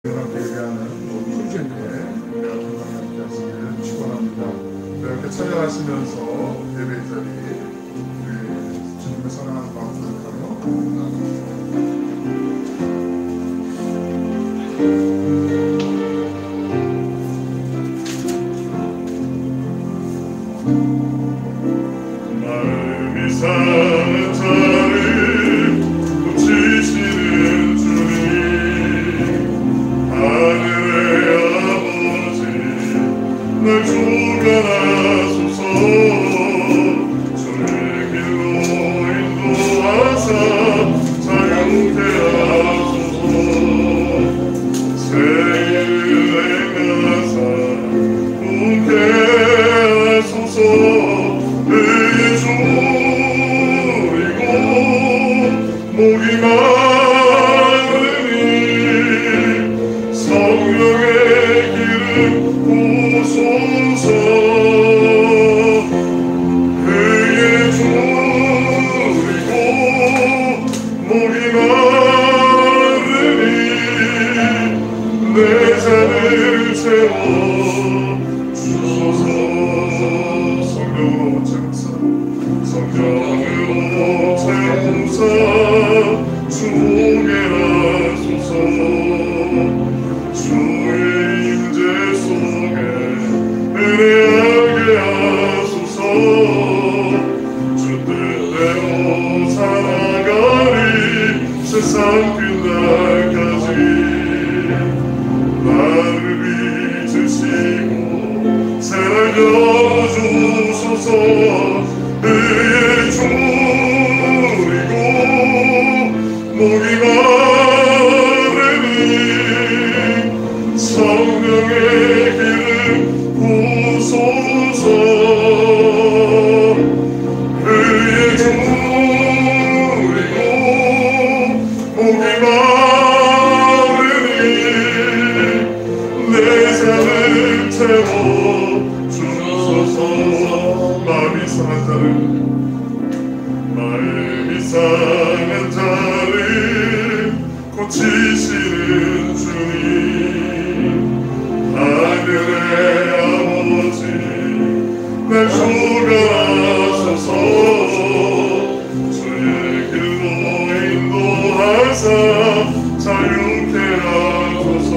함께 예배하는 풀젠님의 내가 건강히 함께 하시기를 축원합니다. 이렇게 찬양하시면서 예배 자리에 우리 주님을 사랑하는 마음을 가며 마음이 상한 자를 고치시는 주님, 하늘의 아버지 날 주관하소서. 주의 길로 인도하사 자유케 하소서. 새 일을 행하사 웃게 하소서. 의의 주이고 목이 마르니 성령의 기름 부으소서. 의의 주이고 목이 마르니 내 잔을 채워 주소서. 성령으로 채우사 성령으로 채우사 주게 하소서. 주의 임재 속에 은혜하게 하소서. 주 뜻대로 살아가리 세상 끝날까지. 나를 빚으시고 새날 열어주소서. 의의 주이고 목이 마르니 성령의 기름 부으소서. 의의 주이고 목이 마르니 내 잔을 채워 주소서. 마음이 상한 자를 고치시는 주님, 하늘의 아버지 날 주관하소서. 주의 길로 인도하사 자유케 하소서.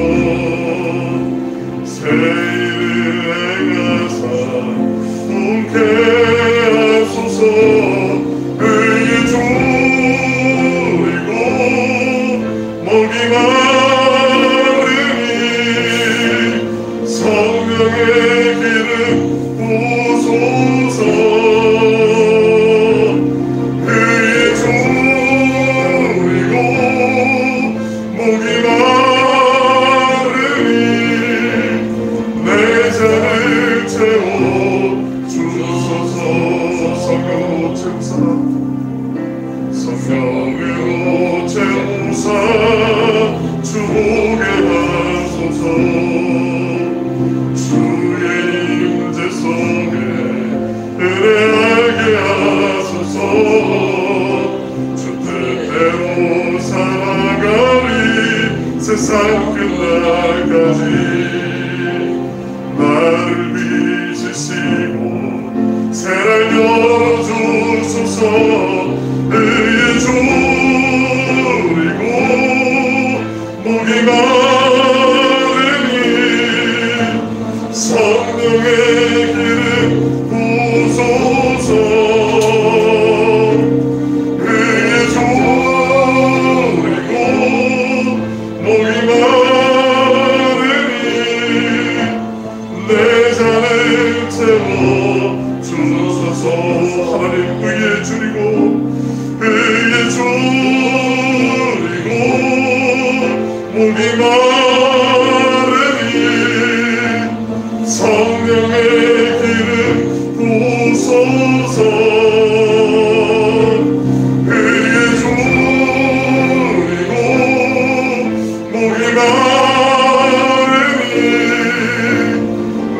새 일을 행하사 웃게 하소서. 의의 주이고 목이 마르니 성령의 기름 부으소서. 의의 주이고 목이 마르니 내 잔을 채워 주소서. 성령으로 채우사 성령으로 채우사 주게 하소서. 주의 임재 속에 은혜하게 하소서. 주 뜻대로 살아가리 세상 끝날까지. 나를 빚으시고 새날 열어주소서. 의의 주이고 목이 마르니 성령의 기름 부으소서. 의의 주이고 목이 마르니 내 잔을 채워 주소서. 하나님 의의 주이고 의의 주이고 목이 마르니 성령의 기름 부으소서. 의의 주이고 목이 마르니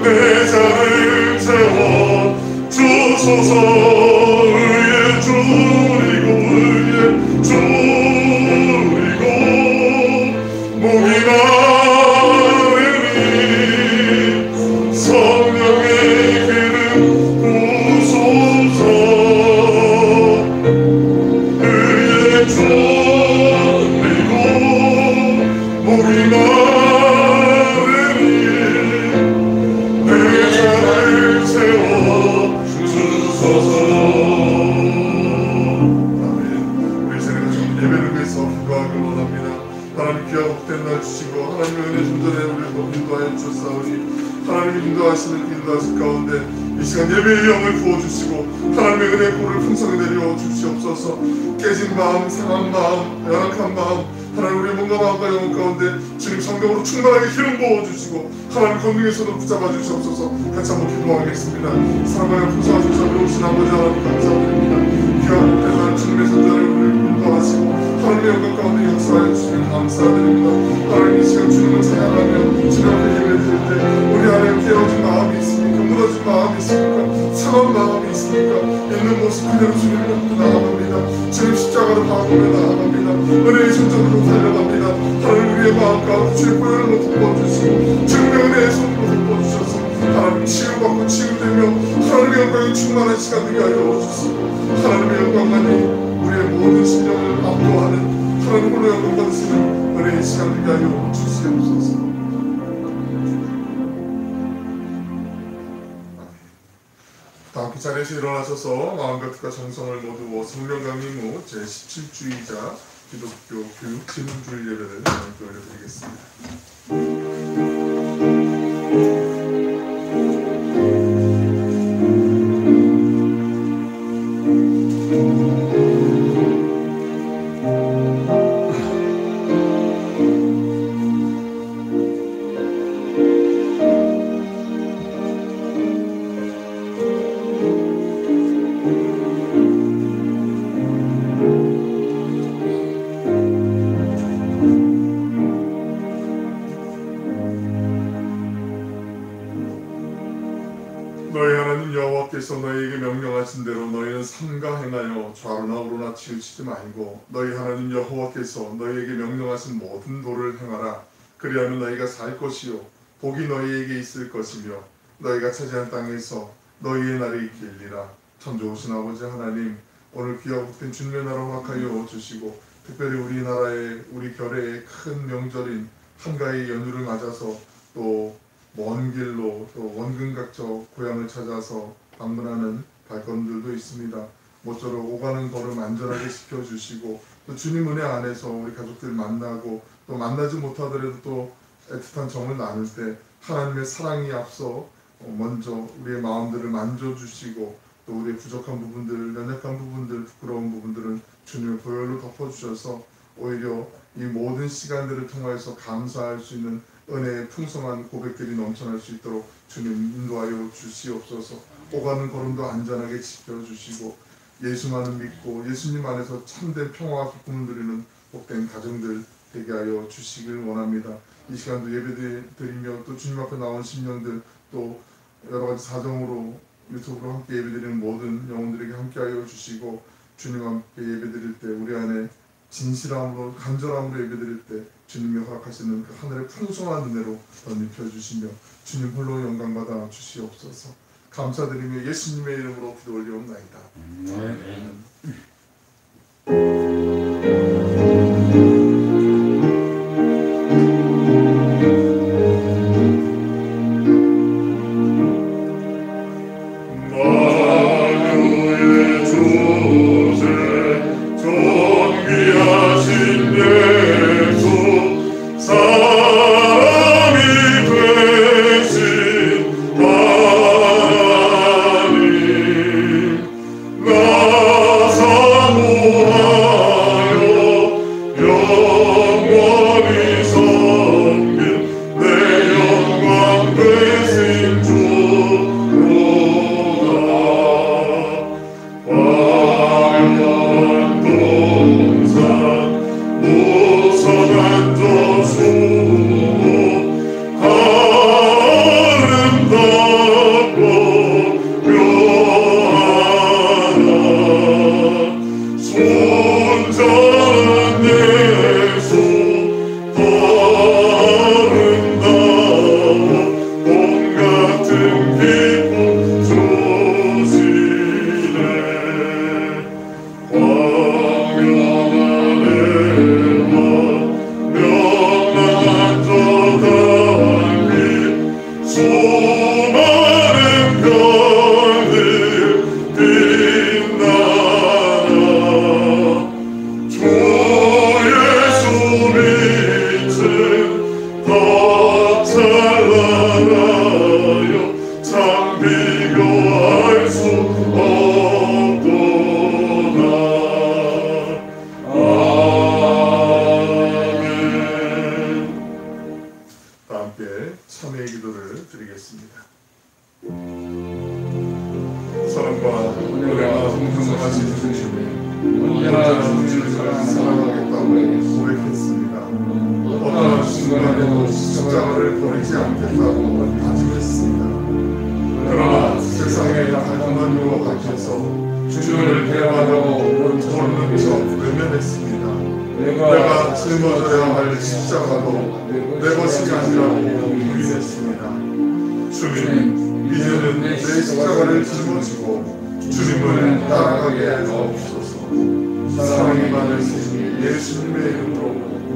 내 잔을 채워 주소서. 의의 주이고 의의 주이고 목이 마르니 예배의 영을 부어주시고 하나님의 은혜 불을 풍성히 내려 주시옵소서. 깨진 마음, 상한 마음, 열악한 마음, 하나님 우리의 몸과 마음과 영혼 가운데 주님 성령으로 충만하게 기름 부어주시고 하나님 권능의 손으로 붙잡아 주시옵소서. 같이 한번 기도하겠습니다. 사랑하여 풍성하신 자비로 오신 아버지 하나님 감사드립니다. 귀한 대단한 주님의 선자를 우리를 인도하시고 하나님의 영광 가운데 역사하여 주시면 감사드립니다. 하나님 이 시간 주님을 찬양하며 주님 앞에 예배드릴 때 우리 안에 깨어진 마음이 있습니까? 무너진 마음이 있습니까? 상한 마음이 있습니까? 있는 모습 그대로 주님 앞에 나아갑니다. 주님 십자가로 바꾸며 나아갑니다. 은혜의 손전으로 달려갑니다. 하나님 우리의 마음 가운데 주의 보혈로 덮어주시고 주님의 은혜의 손으로 덮어주셔서 하나님 치유받고 치유되며 하나님의 영광이 충만한 시간 되게 하여 주시고 하나님의 영광만이 우리의 모든 심령을 압도하는 하나님 홀로 영광 받으시는 은혜의 시간 되게 하여 주시옵소서. 다 함께 자리에서 일어나셔서 마음과 뜻과 정성을 모두 성령 강림후 제17주이자 기독교 교육 진흥주일 예배를 함께 올려드리겠습니다. 너희에게 명령하신 대로 너희는 삼가 행하여 좌로나 우로나 치우치지 말고 너희 하나님 여호와께서 너희에게 명령하신 모든 도를 행하라. 그리하면 너희가 살 것이요 복이 너희에게 있을 것이며 너희가 차지한 땅에서 너희의 날이 길리라. 참 좋으신 아버지 하나님, 오늘 귀하고 복된 주님의 나라 허락하여 주시고 특별히 우리나라의 우리 결의의 큰 명절인 한가위 연휴를 맞아서 또 먼 길로 또 원근각적 고향을 찾아서 방문하는 발걸음들도 있습니다. 모쪼록 오가는 걸음 안전하게 지켜주시고 또 주님 은혜 안에서 우리 가족들 만나고 또 만나지 못하더라도 또 애틋한 정을 나눌 때 하나님의 사랑이 앞서 먼저 우리의 마음들을 만져주시고 또 우리의 부족한 부분들, 연약한 부분들, 부끄러운 부분들은 주님의 보혈로 덮어주셔서 오히려 이 모든 시간들을 통하여서 감사할 수 있는 은혜의 풍성한 고백들이 넘쳐날 수 있도록 주님 인도하여 주시옵소서. 오가는 걸음도 안전하게 지켜주시고 예수만을 믿고 예수님 안에서 참된 평화와 기쁨을 누리는 복된 가정들 되게 하여 주시길 원합니다. 이 시간도 예배드리며 또 주님 앞에 나온 심령들 또 여러가지 사정으로 유튜브로 함께 예배드리는 모든 영혼들에게 함께 하여 주시고 주님 함께 예배드릴 때 우리 안에 진실함으로 간절함으로 예배드릴 때 주님이 허락하시는 그 하늘의 풍성한 은혜로 덧입혀주시며 주님 홀로 영광받아 주시옵소서. 감사드리며 예수님의 이름으로 기도 올리옵나이다. 나 사모하여 비교할 수 없도다. 아멘. 다 함께 참회의 기도를 드리겠습니다. 사랑과 은혜가 풍성하신 주님이 언제나 주님을 사랑하겠다고 고백했습니다. 어떤 순간에도 십자가를 버리지 않겠다고 다짐했습니다. 그러나 세상의 다정한 유혹 앞에서 주님을 대하려고 모르는 척 외면했습니다. 내가 짊어져야 할 십자가도 내 것이 아니라고 부인했습니다. 주님, 이제는 내 십자가를 짊어지고 주님을 따라가게 하옵소서. 사랑이 많으신 예수님의 이름으로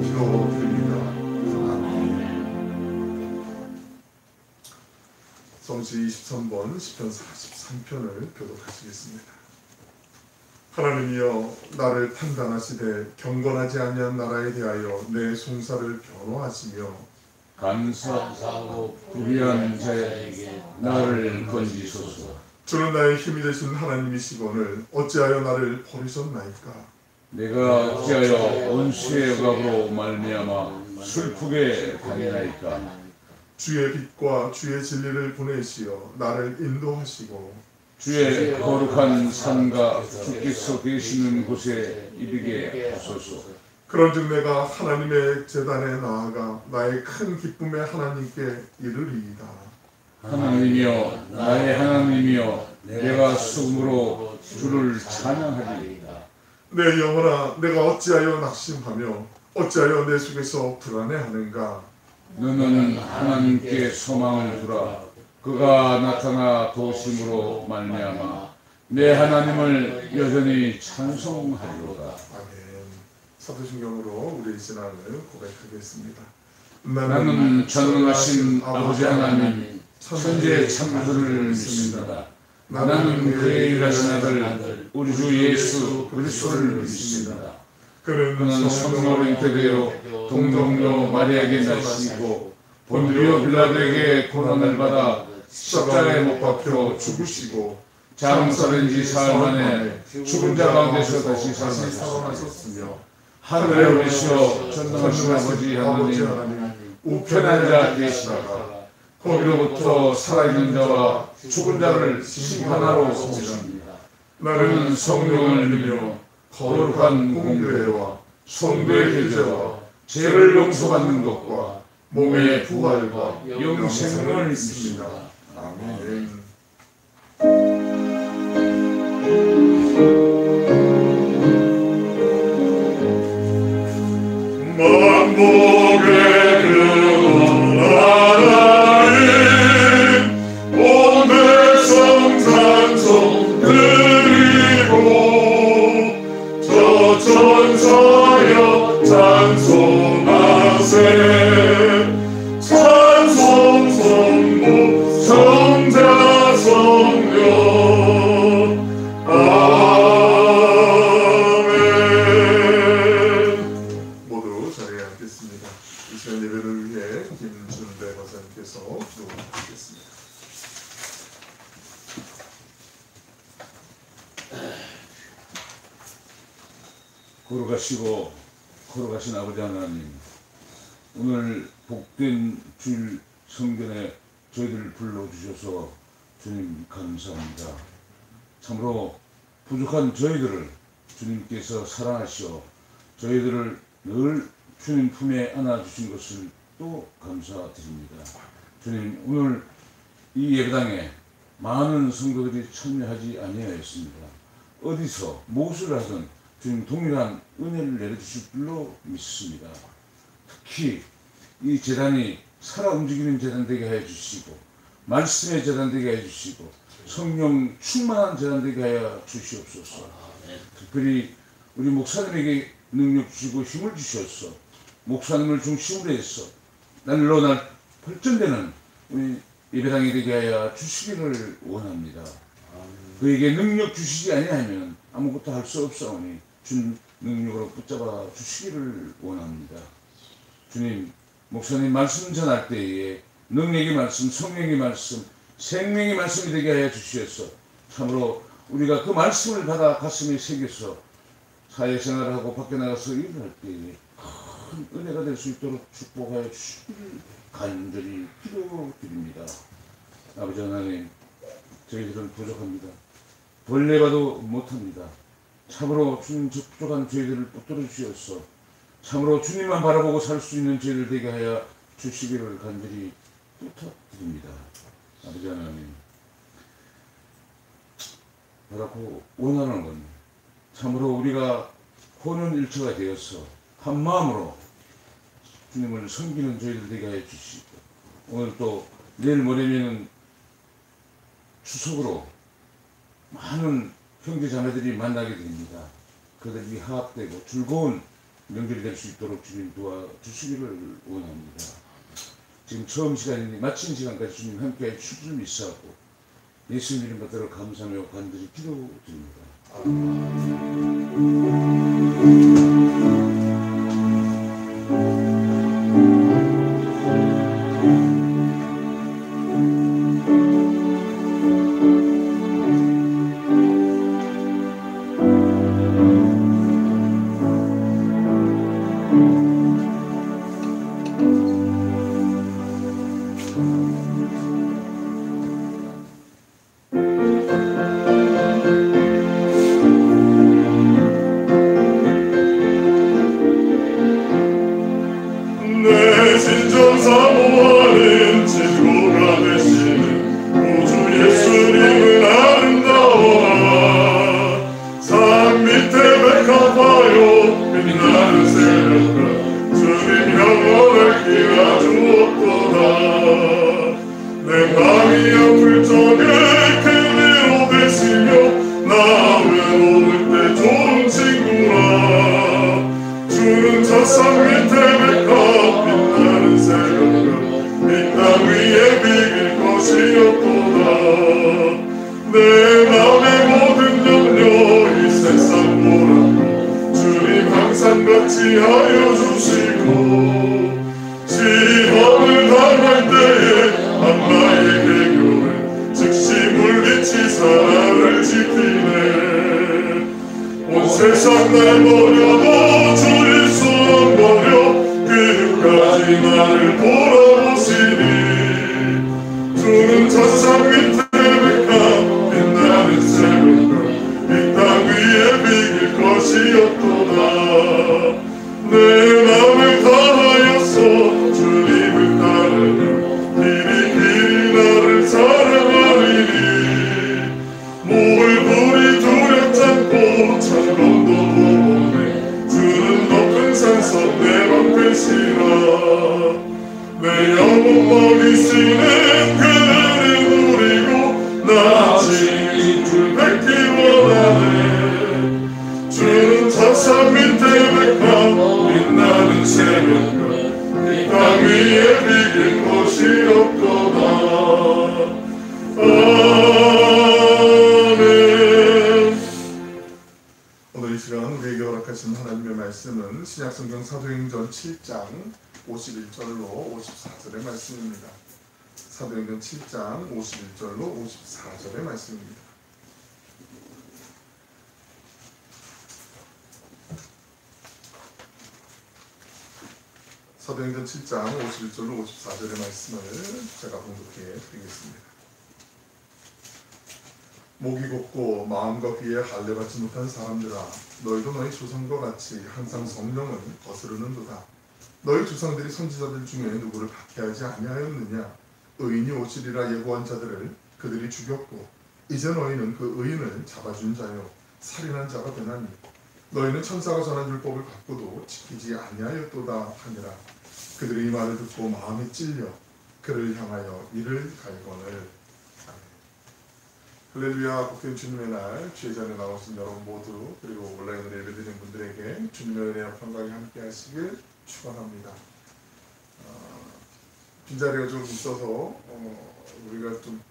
기도드립니다. 아멘. 성시 23번 시편 43편을 교독하시겠습니다. 하나님이여, 나를 판단하시되 경건하지 아니한 나라에 대하여 내 송사를 변호하시며 감사하고 불의한 자에게 나를 건지소서. 주는 나의 힘이 되신 하나님이시거늘 어찌하여 나를 버리셨나이까. 내가 어찌하여 원수의 억압으로 말미암아 슬프게 다니나이까. 주의 빛과 주의 진리를 보내시어 나를 인도하시고 주의 거룩한 산과 주께서 계시는 곳에 이르게 하소서. 그런즉 내가 하나님의 제단에 나아가 나의 큰 기쁨의 하나님께 이르리이다. 하나님이여, 나의 하나님이여, 내가 숨으로 주를 찬양하리이다. 내 영혼아, 내가 어찌하여 낙심하며 어찌하여 내 속에서 불안해하는가. 너는 하나님께 소망을 두라. 그가 나타나 도심으로 말미암아 내 하나님을 여전히 찬송하리로다. 아멘. 사도신경으로 우리의 신앙을 고백하겠습니다. 나는 전능하신 아버지 하나님 천지의 창조를 믿습니다. 나는 그의 일하신 아들 우리 주 예수 그리스도를 믿습니다. 그는 성령으로 잉태되어 동정녀 마리아에게 나시고 본디오 빌라도에게 고난을 받아 십자가에 못 박혀 죽으시고 장사된 지 사흘 만에 죽은 자 가운데서 다시 살아나셨으며 하늘에 오르시어 전능하신 아버지 하나님 우편한 자 계시다가 거기로부터 살아있는 자와 죽은 자를 심판하러 오십니다. 나는 성령을 믿으며 거룩한 공교회와 성도의 교제와 죄를 용서받는 것과 몸의 부활과 영생을 믿습니다. 아멘. 만복의 그 하나님 온 백성 찬송 드리고 저 천사여 찬송하세 찬송 성부 성자 성령 아멘. 모두 자리에 앉겠습니다. 이 시간 예배를 위해 김준배 박사님께서 기도하시겠습니다. 걸어가시고 걸어가신 아버지 하나님, 오늘 복된 주일 성전에 저희들을 불러주셔서 주님 감사합니다. 참으로 부족한 저희들을 주님께서 사랑하시어 저희들을 늘 주님 품에 안아주신 것을 또 감사드립니다. 주님, 오늘 이 예배당에 많은 성도들이 참여하지 아니하였습니다. 어디서 무엇을 하든 주님 동일한 은혜를 내려주실 줄로 믿습니다. 특히 이 제단이 살아 움직이는 제단 되게 하여 주시고 말씀의 제단 되게 해 주시고 성령 충만한 제단 되게 하여 주시옵소서. 특별히 우리 목사님에게 능력 주시고 힘을 주셔서 목사님을 중심으로 해서 날로 날 발전되는 우리 예배당이 되게 하여 주시기를 원합니다. 그에게 능력 주시지 아니하면 아무것도 할 수 없사오니 주님 능력으로 붙잡아 주시기를 원합니다. 주님, 목사님 말씀 전할 때에 능력의 말씀, 성령의 말씀, 생명의 말씀이 되게 하여 주시옵소서. 참으로 우리가 그 말씀을 받아 가슴에 새겨서 사회생활을 하고 밖에 나가서 일을 할 때에 큰 은혜가 될 수 있도록 축복하여 주시기를 간절히 기도드립니다. 아버지 하나님, 저희들은 부족합니다. 벌레 봐도 못합니다. 참으로 주님 부족한 저희들을 붙들어 주시옵소서. 참으로 주님만 바라보고 살 수 있는 저희들 되게 하여 주시기를 간절히 부탁드립니다. 아버지 하나님, 바라고 원하는 건 참으로 우리가 혼연일체가 되어서 한 마음으로 주님을 섬기는 저희들 되게 하여 주시고, 오늘 또 내일 모레면은 추석으로 많은 형제 자매들이 만나게 됩니다. 그들이 화합되고 즐거운 명절이 될 수 있도록 주님 도와주시기를 원합니다. 지금 처음 시간이니 마친 시간까지 주님 함께해 주실 줄 믿사하고 예수님 이름 받들어 감사하며 간절히 기도드립니다. 내 진정 사모하는 친구가 되시는 우주 예수님은 아름다워. 산 밑에 백합화요 빛나는 새벽과 주님 영원할 기가 주었도다. 내 맘이 아플 적에 그대로 되시며 나 외로울 때 좋은 친구라. 주는 첫산 밑에 백합 빛나는 새벽과 이 땅 위에 비길 것이었도다. 내 맘의 모든 염려 이 세상 보라고 주님 항상 같이 하여 주시고, 시험을 당할 때에 한나의 개교는 즉시 물리치사 나를 지키네. 온 세상 날 버려도 주일 수 없버려 끝까지 나를 돌아보시니. 주는 천상 밑에 백합 빛나는 새벽과 이 땅 위에 비길 것이었도다. 내 맘을 다하여서 주님을 따르며 길이 나를 사랑하리니. 모을불이 두렵지 않고 창검도 보네. 주는 높은 산속 내 방패시라. 내 영혼 먹이시는 그를 누리고 나 진줄 뵙기 원하네. 주는 천상 밑에 백합 빛나는 새벽과 이 땅 위에 비길 곳이 없도다. 오늘 이 시간 우리에게 허락하신 하나님의 말씀은 신약성경 사도행전 7장 51절로 54절의 말씀입니다. 사도행전 7장 51절로 54절의 말씀입니다. 사도행전 7장 51절로 54절의 말씀을 제가 봉독해 드리겠습니다. 목이 곱고 마음과 귀에 할례받지 못한 사람들아, 너희도 너희 조상과 같이 항상 성령을 거스르는도다. 너희 조상들이 선지자들 중에 누구를 박해하지 아니하였느냐? 의인이 오시리라 예고한 자들을 그들이 죽였고 이제 너희는 그 의인을 잡아준 자요 살인한 자가 되나니 너희는 천사가 전한 율법을 갖고도 지키지 아니하였도다 하니라. 그들이 이 말을 듣고 마음에 찔려 그를 향하여 이를 갈거늘. 할렐루야. 복된 주님의 날 주의 자리에 나오신 여러분 모두, 그리고 온라인으로 예배드리는 분들에게 주님의 은혜와 평강이 함께 하시길 축원합니다. 빈자리가 좀 있어서 우리가 좀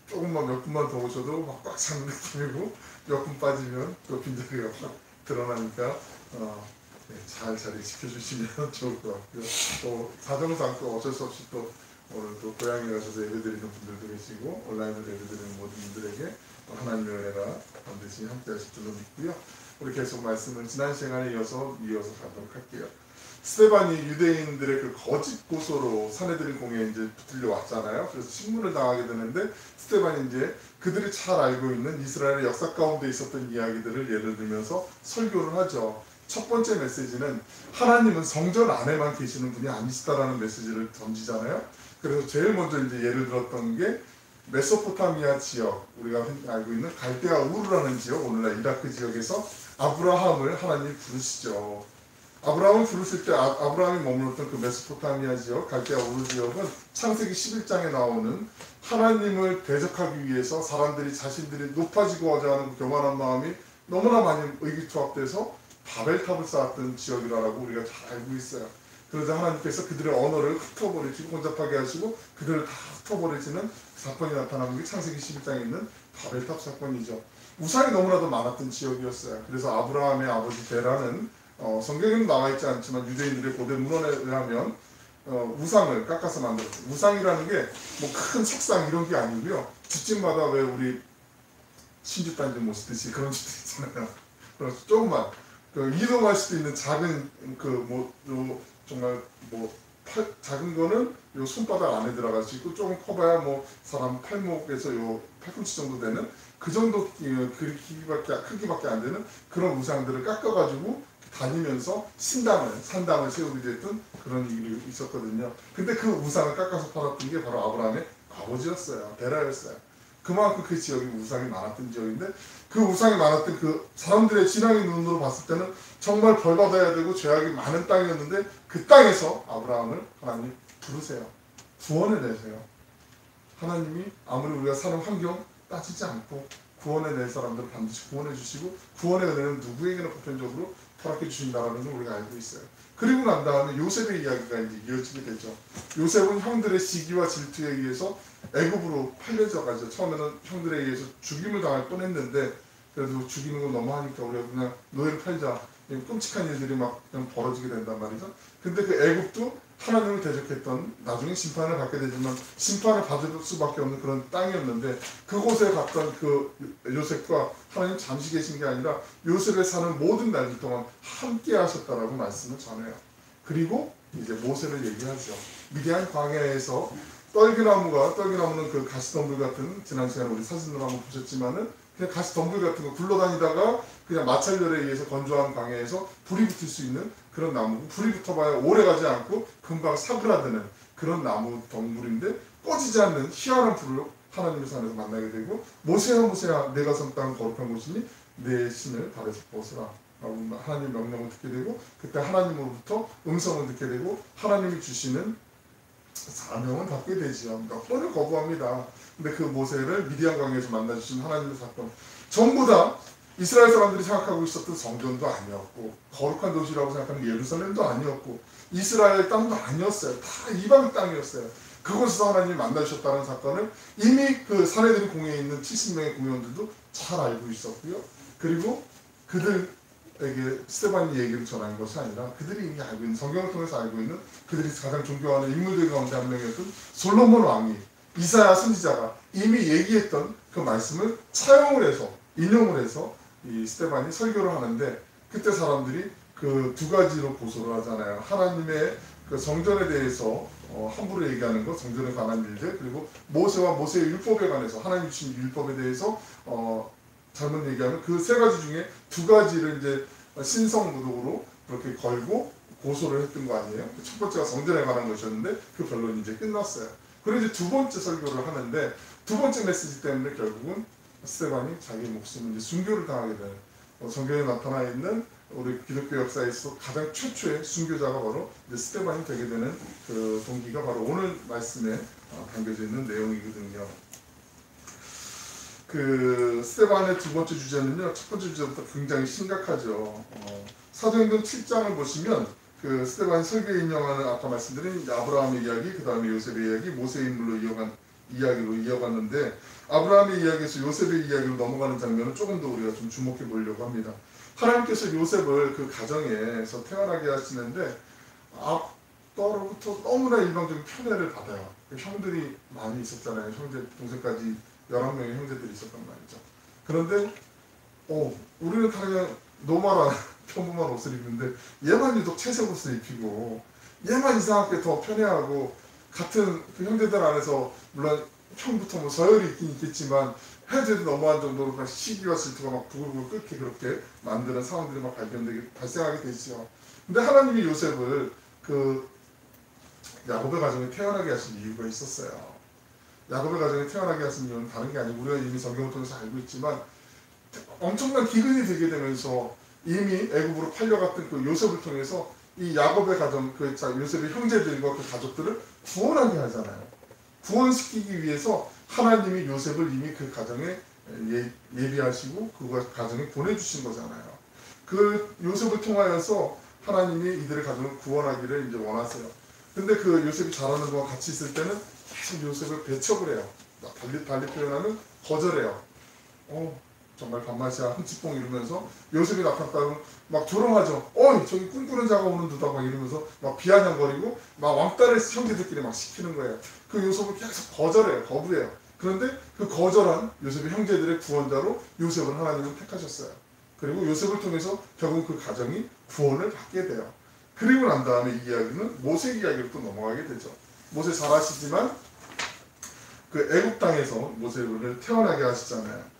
조금만 몇 분만 더 오셔도 막 꽉 차는 느낌이고, 몇 분 빠지면 또 빈자리가 확 드러나니까 잘 자리 지켜주시면 좋을 것 같고요. 또 사정상 또 어쩔 수 없이 또 오늘 또 고향에 가셔서 예배드리는 분들도 계시고 온라인으로 예배드리는 모든 분들에게 하나님의 은혜가 반드시 함께하실 줄로 믿고요. 우리 계속 말씀을 지난 시간에 이어서 가도록 할게요. 스데반이 유대인들의 그 거짓 고소로 사내들인 공에 이제 붙들려 왔잖아요. 그래서 신문을 당하게 되는데 스데반이 이제 그들이 잘 알고 있는 이스라엘의 역사 가운데 있었던 이야기들을 예를 들면서 설교를 하죠. 첫 번째 메시지는 하나님은 성전 안에만 계시는 분이 아니시다라는 메시지를 던지잖아요. 그래서 제일 먼저 이제 예를 들었던 게 메소포타미아 지역, 우리가 알고 있는 갈대아 우르라는 지역, 오늘날 이라크 지역에서 아브라함을 하나님이 부르시죠. 아브라함을 부르실 때 아브라함이 머물렀던 그 메소포타미아 지역, 갈대아 우르 지역은 창세기 11장에 나오는 하나님을 대적하기 위해서 사람들이 자신들이 높아지고자 하는 그 교만한 마음이 너무나 많이 의기투합돼서 바벨탑을 쌓았던 지역이라고 우리가 잘 알고 있어요. 그러자 하나님께서 그들의 언어를 흩어버리시고 혼잡하게 하시고 그들을 다 흩어버리시는 사건이 나타나는 게 창세기 11장에 있는 바벨탑 사건이죠. 우상이 너무나도 많았던 지역이었어요. 그래서 아브라함의 아버지 데라는 성경에는 나와있지 않지만 유대인들의 고대 문헌에 의하면 우상을 깎아서 만들었어요. 우상이라는 게 뭐 큰 석상 이런 게 아니고요. 집집마다 왜 우리 신주단지 모시듯이 그런 집들 있잖아요. 그래서 조그만 이동할 수도 있는 작은 정말 작은 거는 요 손바닥 안에 들어갈 수 있고 조금 커봐야 뭐 사람 팔목에서 요 팔꿈치 정도 되는 그 정도 크기밖에 안 되는 그런 우상들을 깎아가지고 다니면서 산당을 세우게 됐던 그런 일이 있었거든요. 근데 그 우상을 깎아서 팔았던 게 바로 아브라함의 아버지였어요. 데라였어요. 그만큼 그 지역이 우상이 많았던 지역인데 그 우상이 많았던 그 사람들의 진앙의 눈으로 봤을 때는 정말 벌받아야 되고 죄악이 많은 땅이었는데 그 땅에서 아브라함을 하나님 부르세요. 구원해내세요. 하나님이 아무리 우리가 사는 환경 따지지 않고 구원해낼 사람들을 반드시 구원해 주시고 구원의 은혜는 누구에게나 보편적으로 허락해 주신다는 걸 우리가 알고 있어요. 그리고 난 다음에 요셉의 이야기가 이제 이어지게 되죠. 요셉은 형들의 시기와 질투에 의해서 애굽으로 팔려져 가죠. 처음에는 형들에 의해서 죽임을 당할 뻔했는데 그래도 죽이는 거 너무 하니까 우리가 그냥 노예를 팔자. 끔찍한 일들이 막 그냥 벌어지게 된단 말이죠. 근데 그 애굽도 하나님을 대적했던 나중에 심판을 받게 되지만 심판을 받을 수밖에 없는 그런 땅이었는데 그곳에 갔던 그 요셉과 하나님 잠시 계신 게 아니라 요셉에 사는 모든 날들 동안 함께 하셨다라고 말씀을 전해요. 그리고 이제 모세를 얘기하죠. 미디안 광야에서 떨기나무는 그 가시덤불 같은, 지난 시간에 우리 사진으로 한번 보셨지만은 그냥 가시덤불 같은 거 굴러다니다가 그냥 마찰열에 의해서 건조한 광야에서 불이 붙을 수 있는 그런 나무고, 불이 붙어봐야 오래 가지 않고 금방 사그라드는 그런 나무 덩굴인데 꺼지지 않는 희한한 불을 하나님의 산에서 만나게 되고, 모세야 내가 선 땅은 거룩한 곳이니 내 신을 발에서 벗으라 라고 하나님 명령을 듣게 되고, 그때 하나님으로부터 음성을 듣게 되고 하나님이 주시는 사명을 받게 되지요. 몇 번을 거부합니다. 근데 그 모세를 미디안 강에서 만나주신 하나님의 사건, 전부 다 이스라엘 사람들이 생각하고 있었던 성전도 아니었고, 거룩한 도시라고 생각하는 예루살렘도 아니었고, 이스라엘 땅도 아니었어요. 다 이방 땅이었어요. 그곳에서 하나님이 만나주셨다는 사건을 이미 그 사내들이 공회에 있는 70명의 공회원들도 잘 알고 있었고요. 그리고 그들에게 스데반이 얘기를 전한 것이 아니라 그들이 이미 알고 있는, 성경을 통해서 알고 있는 그들이 가장 존경하는 인물들 가운데 한 명이었던 솔로몬 왕이, 이사야 선지자가 이미 얘기했던 그 말씀을 차용을 해서, 인용을 해서 이 스데반이 설교를 하는데, 그때 사람들이 그 두 가지로 고소를 하잖아요. 하나님의 그 성전에 대해서 함부로 얘기하는 것, 성전에 관한 일들, 그리고 모세와 모세의 율법에 관해서 하나님 주신 율법에 대해서 잘못 얘기하는 그 세 가지 중에 두 가지를 이제 신성모독으로 그렇게 걸고 고소를 했던 거 아니에요? 첫 번째가 성전에 관한 것이었는데 그 변론이 이제 끝났어요. 그리고 이제 두 번째 설교를 하는데, 두 번째 메시지 때문에 결국은 스데반이 자기 목숨을 이제 순교를 당하게 되는, 성경에 나타나 있는 우리 기독교 역사에서 가장 최초의 순교자가 바로 이제 스데반이 되게 되는 그 동기가 바로 오늘 말씀에 담겨져 있는 내용이거든요. 그 스데반의 두 번째 주제는요, 첫 번째 주제부터 굉장히 심각하죠. 사도행전 7장을 보시면 그 스데반이 설교에 인용하는 아까 말씀드린 아브라함의 이야기, 그 다음에 요셉의 이야기, 모세의 인물로 이야기로 이어갔는데, 아브라함의 이야기에서 요셉의 이야기로 넘어가는 장면은 조금 더 우리가 좀 주목해 보려고 합니다. 하나님께서 요셉을 그 가정에서 태어나게 하시는데 또로부터 너무나 일방적인 편애를 받아요. 형들이 많이 있었잖아요. 형제, 동생까지 11명의 형제들이 있었단 말이죠. 그런데 우리는 다 그냥 노멀한 평범한 옷을 입는데 얘만 유독 채색 옷을 입히고 얘만 이상하게 더 편애하고 같은 그 형제들 안에서 물론 형부터 뭐 서열이 있긴 있겠지만 해제도 너무한 정도로 막 시기와 질투가 막 부글부글 끓게 그렇게 만드는 상황들이 막 발생하게 되죠. 근데 하나님이 요셉을 그 야곱의 가정에 태어나게 하신 이유가 있었어요. 야곱의 가정에 태어나게 하신 이유는 다른 게 아니고 우리가 이미 성경을 통해서 알고 있지만 엄청난 기근이 되게 되면서 이미 애굽으로 팔려갔던 그 요셉을 통해서 이 야곱의 가정, 그 요셉의 형제들과 그 가족들을 구원하게 하잖아요. 구원시키기 위해서 하나님이 요셉을 이미 그 가정에 예비하시고 그 가정에 보내주신 거잖아요. 그 요셉을 통하여서 하나님이 이들의 가정을 구원하기를 이제 원하세요. 근데 그 요셉이 자라는 동안 같이 있을 때는 계속 요셉을 배척을 해요. 달리 표현하면 거절해요. 정말 밥맛이야 흠칫뽕 이러면서 요셉이 나타났다면 막 조롱하죠. 저기 꿈꾸는 자가 오는도다 막 이러면서 막 비아냥거리고 막 왕따를 형제들끼리 막 시키는 거예요. 그 요셉을 계속 거절해요. 거부해요. 그런데 그 거절한 요셉의 형제들의 구원자로 요셉을 하나님은 택하셨어요. 그리고 요셉을 통해서 결국 그 가정이 구원을 받게 돼요. 그리고 난 다음에 이 이야기는 모세 이야기로 또 넘어가게 되죠. 모세 잘 아시지만 그 애굽 땅에서 모세를 태어나게 하시잖아요.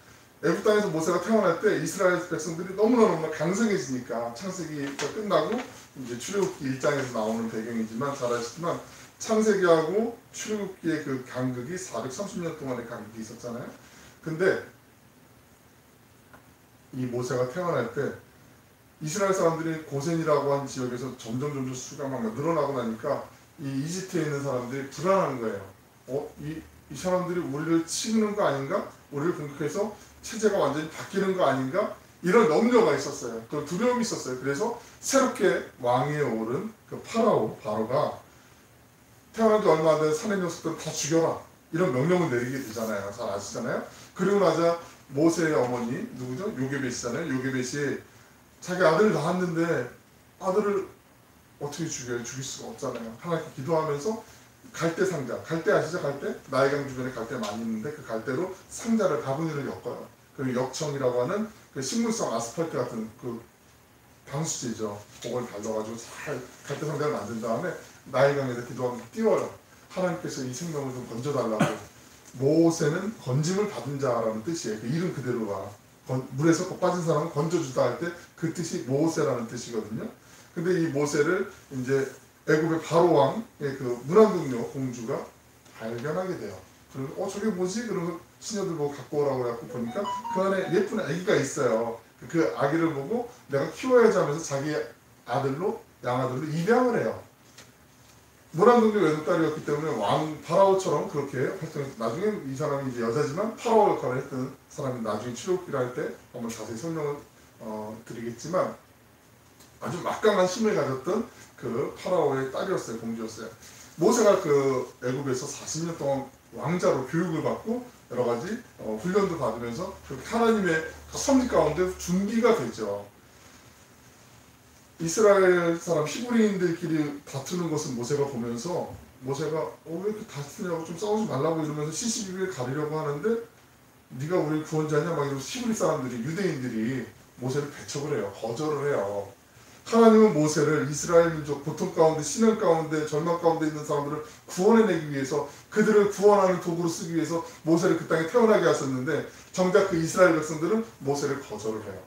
애굽 땅에서 모세가 태어날 때 이스라엘 백성들이 너무나 강성해지니까 창세기가 끝나고 이제 출애굽기 1장에서 나오는 배경이지만 잘 아시지만 창세기하고 출애굽기의 그 간극이 430년 동안의 간극이 있었잖아요. 근데 이 모세가 태어날 때 이스라엘 사람들이 고센이라고 한 지역에서 점점 수가 막 늘어나고 나니까 이 이집트에 있는 사람들이 불안한 거예요. 이 사람들이 우리를 치는 거 아닌가? 우리를 공격해서 체제가 완전히 바뀌는 거 아닌가? 이런 염려가 있었어요. 그 두려움이 있었어요. 그래서 새롭게 왕위에 오른 그 바로가 태어난 지 얼마 안 된 사내 녀석들 다 죽여라. 이런 명령을 내리게 되잖아요. 잘 아시잖아요. 그리고 나자 모세의 어머니 누구죠? 요게벳이잖아요. 요게벳이 자기 아들을 낳았는데 아들을 어떻게 죽여요? 죽일 수가 없잖아요. 하나님께 기도하면서 갈대 상자, 갈대 아시죠? 갈대? 나일강 주변에 갈대 많이 있는데 그 갈대로 상자를 바구니를 엮어요. 그리고 역청이라고 하는 그 식물성 아스팔트 같은 그 방수제죠. 그걸 발라가지고 잘 갈대 상자를 만든 다음에 나일강에다 기도하면서 띄워요. 하나님께서 이 생명을 좀 건져달라고. 모세는 건짐을 받은 자라는 뜻이에요. 그 이름 그대로가. 물에서 빠진 사람은 건져주다 할 때 그 뜻이 모세라는 뜻이거든요. 근데 이 모세를 이제 애굽의 바로 왕의 그 문안동녀 공주가 발견하게 돼요. 그리고 저게 뭐지? 그러면서 시녀들 보고 갖고 오라고 해갖고 보니까 그 안에 예쁜 아기가 있어요. 그 아기를 보고 내가 키워야지 하면서 자기 아들로 양아들로 입양을 해요. 문안동녀 외동딸이었기 때문에 왕 파라오처럼 그렇게 활동해서 나중에 이 사람이 이제 여자지만 파라오 역할을 했던 사람이 나중에 출애굽기를 할 때 한번 자세히 설명을 드리겠지만 아주 막강한 힘을 가졌던 그 파라오의 딸이었어요. 공주였어요. 모세가 그 애굽에서 40년 동안 왕자로 교육을 받고 여러 가지 훈련도 받으면서 그 하나님의 섭리 가운데 준비가 되죠. 이스라엘 사람 히브리인들끼리 다투는 것을 모세가 보면서 모세가 왜 이렇게 다투냐고 좀 싸우지 말라고 이러면서 시시비비를 가리려고 하는데 네가 우리 구원자냐 막 이러면서 히브리 사람들이 유대인들이 모세를 배척을 해요. 거절을 해요. 하나님은 모세를 이스라엘 민족 고통 가운데 신앙 가운데 절망 가운데 있는 사람들을 구원해내기 위해서 그들을 구원하는 도구로 쓰기 위해서 모세를 그 땅에 태어나게 하셨는데 정작 그 이스라엘 백성들은 모세를 거절을 해요.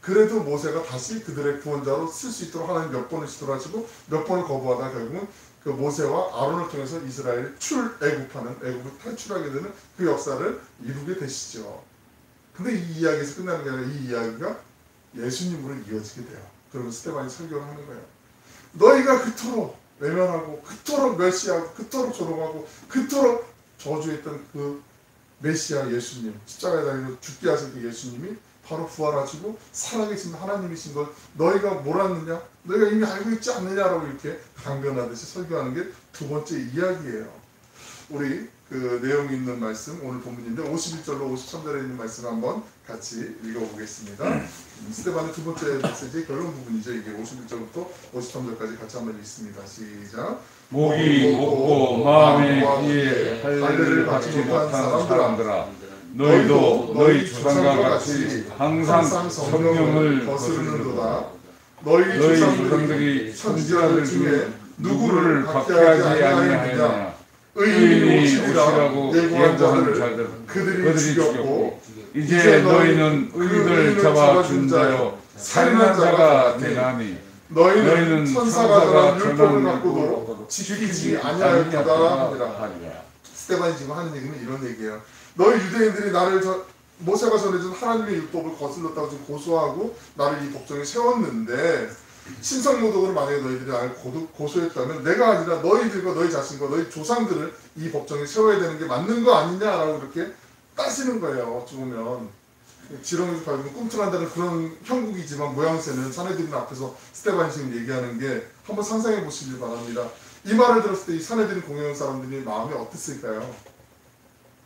그래도 모세가 다시 그들의 구원자로 쓸 수 있도록 하나님 몇 번을 시도하시고 몇 번을 거부하다 결국은 그 모세와 아론을 통해서 이스라엘 애굽을 탈출하게 되는 그 역사를 이루게 되시죠. 근데 이 이야기에서 끝나는 게 아니라 이 이야기가 예수님으로 이어지게 돼요. 그러면 스테반이 설교를 하는 거예요. 너희가 그토록 외면하고 그토록 멸시하고 그토록 조롱하고 그토록 저주했던 그 메시아 예수님, 십자가에 달려 죽게 하신 그 예수님이 바로 부활하시고 살아계신 하나님이신 걸 너희가 몰랐느냐? 너희가 이미 알고 있지 않느냐라고 이렇게 강변하듯이 설교하는 게 두 번째 이야기예요. 우리 그 내용 있는 말씀 오늘 본문인데 51절로 53절에 있는 말씀 한번 같이 읽어보겠습니다. 스테반의 두 번째 메시지 결론 부분이죠. 이게 51절부터 53절까지 같이 한번 읽습니다. 시작. 목이 높고 마음에 이에 할례를 받지 못한 사람들아, 너희도 너희 조상과 같이 항상 성령을 거스르는도다. 너희 너희 조상들이 조상들이 선지자들 중에 누구를 박해하지 아니하였느냐. 아니하였느냐. 의인이 오시라고 오시라고 예고한 예고한 자들 그들이 죽였고 이제 너희는 의인을 잡아준 자여 살인한 자가 되나니 너희는 천사가 전한 율법을 전한 갖고도 지키지 아니하였다 하니라. 스테반이 지금 하는 얘기는 이런 얘기예요. 너희 유대인들이 나를 모세가 전해준 하나님의 율법을 거슬렀다고 지금 고소하고 나를 이 법정에 세웠는데 신성모독으로 만약에 너희들이 나를 고소했다면 내가 아니라 너희들과 너희 자신과 너희 조상들을 이 법정에 세워야 되는 게 맞는 거 아니냐라고 이렇게 따지는 거예요. 어찌 보면 지렁이에서 밟으면 꿈틀한다는 그런 형국이지만 모양새는 사내들인 앞에서 스테반이 지금 얘기하는 게 한번 상상해 보시길 바랍니다. 이 말을 들었을 때 이 사내들인 공회원 사람들이 마음이 어땠을까요?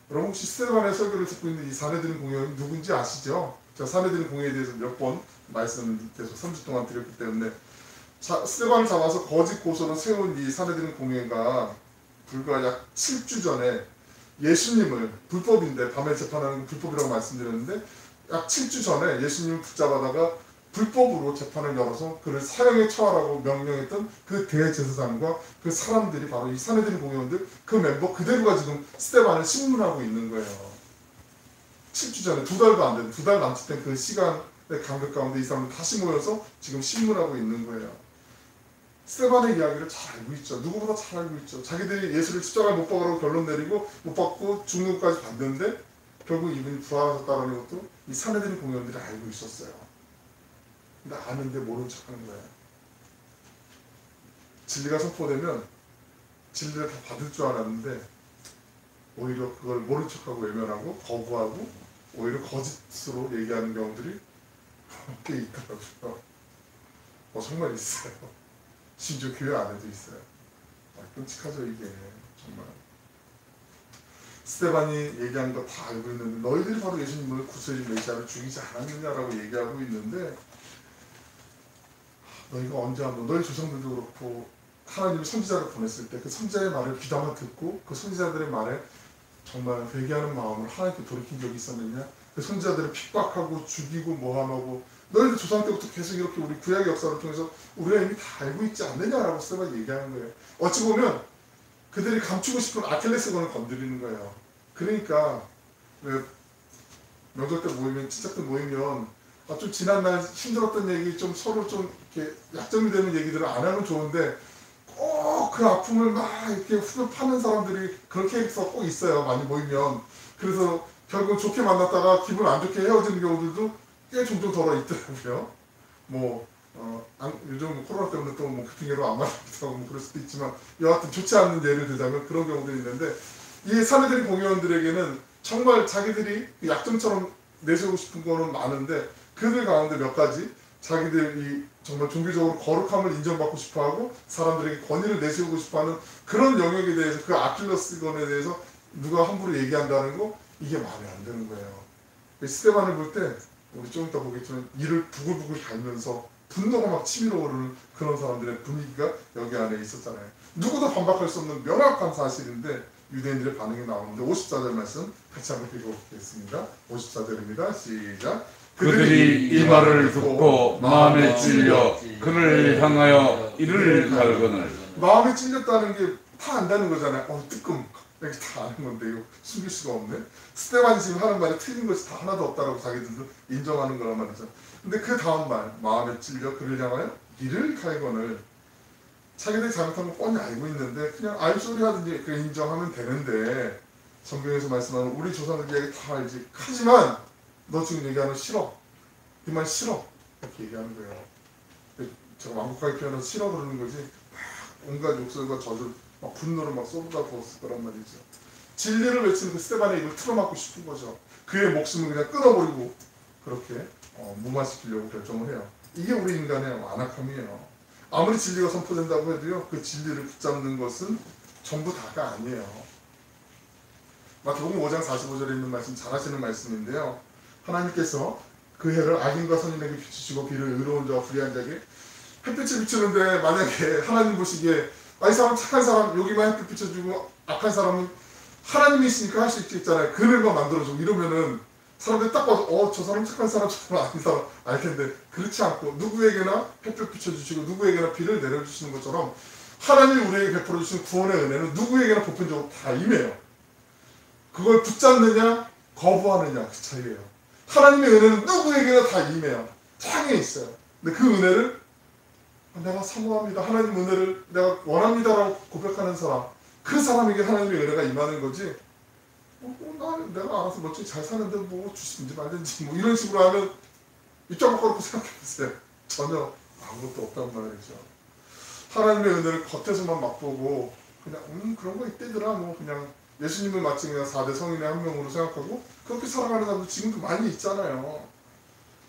여러분 혹시 스테반의 설교를 듣고 있는 이 사내들인 공회원이 누군지 아시죠? 제가 사내들인 공회에 대해서 몇 번 말씀을 계속 3주 동안 드렸기 때문에 스테반을 잡아서 거짓 고소로 세운 이 사내들인 공회가 불과 약 7주 전에 예수님을 불법인데 밤에 재판하는 건 불법이라고 말씀드렸는데 약 7주 전에 예수님을 붙잡아다가 불법으로 재판을 열어서 그를 사형에 처하라고 명령했던 그 대제사장과 그 사람들이 바로 이 사내들인 공회원들 그 멤버 그대로가 지금 스테반을 신문하고 있는 거예요. 7주 전에 2달도 안 된, 2달 남짓된 그 시간의 간격 가운데 이 사람들 다시 모여서 지금 신문하고 있는 거예요. 스테반의 이야기를 잘 알고 있죠. 누구보다 잘 알고 있죠. 자기들이 예수를 십자가에 못 박으라고 결론 내리고 못 받고 죽는 것까지 봤는데 결국 이분이 부활하셨다는 것도 이 사내들인 공회원들이 알고 있었어요. 근데 아는데 모른 척하는 거예요. 진리가 선포되면 진리를 다 받을 줄 알았는데 오히려 그걸 모른 척하고 외면하고 거부하고 오히려 거짓으로 얘기하는 경우들이 꽤 있더라고요. 정말 있어요. 심지어 교회 안에도 있어요. 끔찍하죠 이게 정말. 스테반이 얘기한 거 다 알고 있는데 너희들이 바로 예수님을 구세주인 메시아를 죽이지 않았느냐라고 얘기하고 있는데 너희가 언제 한번 너희 조상들도 그렇고 하나님이 선지자를 보냈을 때 그 선지자의 말을 귀담아 듣고 그 선지자들의 말에 정말 회개하는 마음을 하나님께 돌이킨 적이 있었느냐? 그 선지자들을 핍박하고 죽이고 모함하고 너희들 조상 때부터 계속 이렇게 우리 구약의 역사를 통해서 우리가 이미 다 알고 있지 않느냐라고 스테반이 얘기하는 거예요. 어찌 보면 그들이 감추고 싶은 아킬레스건을 건드리는 거예요. 그러니까 명절 때 모이면 친척들 모이면 좀 지난날 힘들었던 얘기 좀 서로 좀 이렇게 약점이 되는 얘기들을 안 하면 좋은데 꼭 그 아픔을 막 이렇게 후벼 파는 사람들이 그렇게 해서 꼭 있어요. 많이 모이면. 그래서 결국 좋게 만났다가 기분 안 좋게 헤어지는 경우들도 꽤 종종 덜어 있더라고요. 요즘 코로나 때문에 또 그 핑계로 안 만나기도 하고 그럴 수도 있지만 여하튼 좋지 않은 예를 들자면 그런 경우도 있는데 이 사내들인 공회원들에게는 정말 자기들이 약점처럼 내세우고 싶은 거는 많은데 그들 가운데 몇 가지 자기들이 정말 종교적으로 거룩함을 인정받고 싶어하고 사람들에게 권위를 내세우고 싶어하는 그런 영역에 대해서 그 아킬레스건에 대해서 누가 함부로 얘기한다는 거 이게 마음에 안 드는 거예요. 스테반을 볼 때 우리 좀 이따 보겠지만 이를 부글부글 달면서 분노가 막 치밀어 오르는 그런 사람들의 분위기가 여기 안에 있었잖아요. 누구도 반박할 수 없는 명확한 사실인데 유대인들의 반응이 나오는데 54절 말씀 같이 한번 읽어보겠습니다. 54절입니다. 시작. 그들이 이 말을 듣고 마음에 찔려 그를 향하여 이를 갈거늘. 마음에 찔렸다는 게 다 안다는 거잖아요. 뜨끔 이렇게 다 아는 건데 이거 숨길 수가 없네. 스테반이 지금 하는 말이 틀린 것이 다 하나도 없다라고 자기들도 인정하는 거란 말이죠. 근데 그 다음 말 마음에 찔려 그를 향하여 이를 갈거늘. 자기들이 잘못한 거 뻔히 알고 있는데 그냥 알소리 하든지 그 인정하면 되는데 성경에서 말씀하는 우리 조상들 이야기 다 알지. 하지만 너 지금 얘기하는 싫어. 이 말 싫어. 이렇게 얘기하는 거예요. 제가 완곡하게 표현해서 싫어 그러는 거지 막 온갖 욕설과 저주 막 분노를 막 쏟아 부었을 거란 말이죠. 진리를 외치는 그 스테반의 입을 틀어막고 싶은 거죠. 그의 목숨을 그냥 끊어버리고 그렇게 무마시키려고 결정을 해요. 이게 우리 인간의 완악함이에요. 아무리 진리가 선포된다고 해도요 그 진리를 붙잡는 것은 전부 다가 아니에요. 마태복음 5장 45절에 있는 말씀 잘 아시는 말씀인데요. 하나님께서 그 해를 악인과 선인에게 비추시고 비를 의로운 자와 불의한 자에게 햇빛을 비추는데, 만약에 하나님 보시기에 이 사람 착한 사람 여기만 햇빛 비춰주고 악한 사람은 하나님이 있으니까 할 수 있겠잖아요. 그늘만 만들어주고 이러면은 사람들이 딱 봐도 저 사람 착한 사람, 저 사람 악한 사람 알 텐데, 그렇지 않고 누구에게나 햇빛 비춰주시고 누구에게나 비를 내려주시는 것처럼 하나님이 우리에게 베풀어 주신 구원의 은혜는 누구에게나 보편적으로 다 임해요. 그걸 붙잡느냐 거부하느냐 그 차이예요. 하나님의 은혜는 누구에게나 다 임해요. 창에 있어요. 근데 그 은혜를 내가 사모합니다, 하나님 은혜를 내가 원합니다라고 고백하는 사람, 그 사람에게 하나님의 은혜가 임하는 거지. 내가 알아서 멋지게 잘 사는데 뭐 주시든지 말든지 뭐 이런 식으로 하면 입장 바꿔놓고 생각해보세요. 전혀 아무것도 없단 말이죠. 하나님의 은혜를 겉에서만 맛보고 그냥 그런 거 이때더라 뭐 그냥 예수님을 마치 그냥 4대 성인의 한 명으로 생각하고 그렇게 살아가는 사람도 지금도 많이 있잖아요.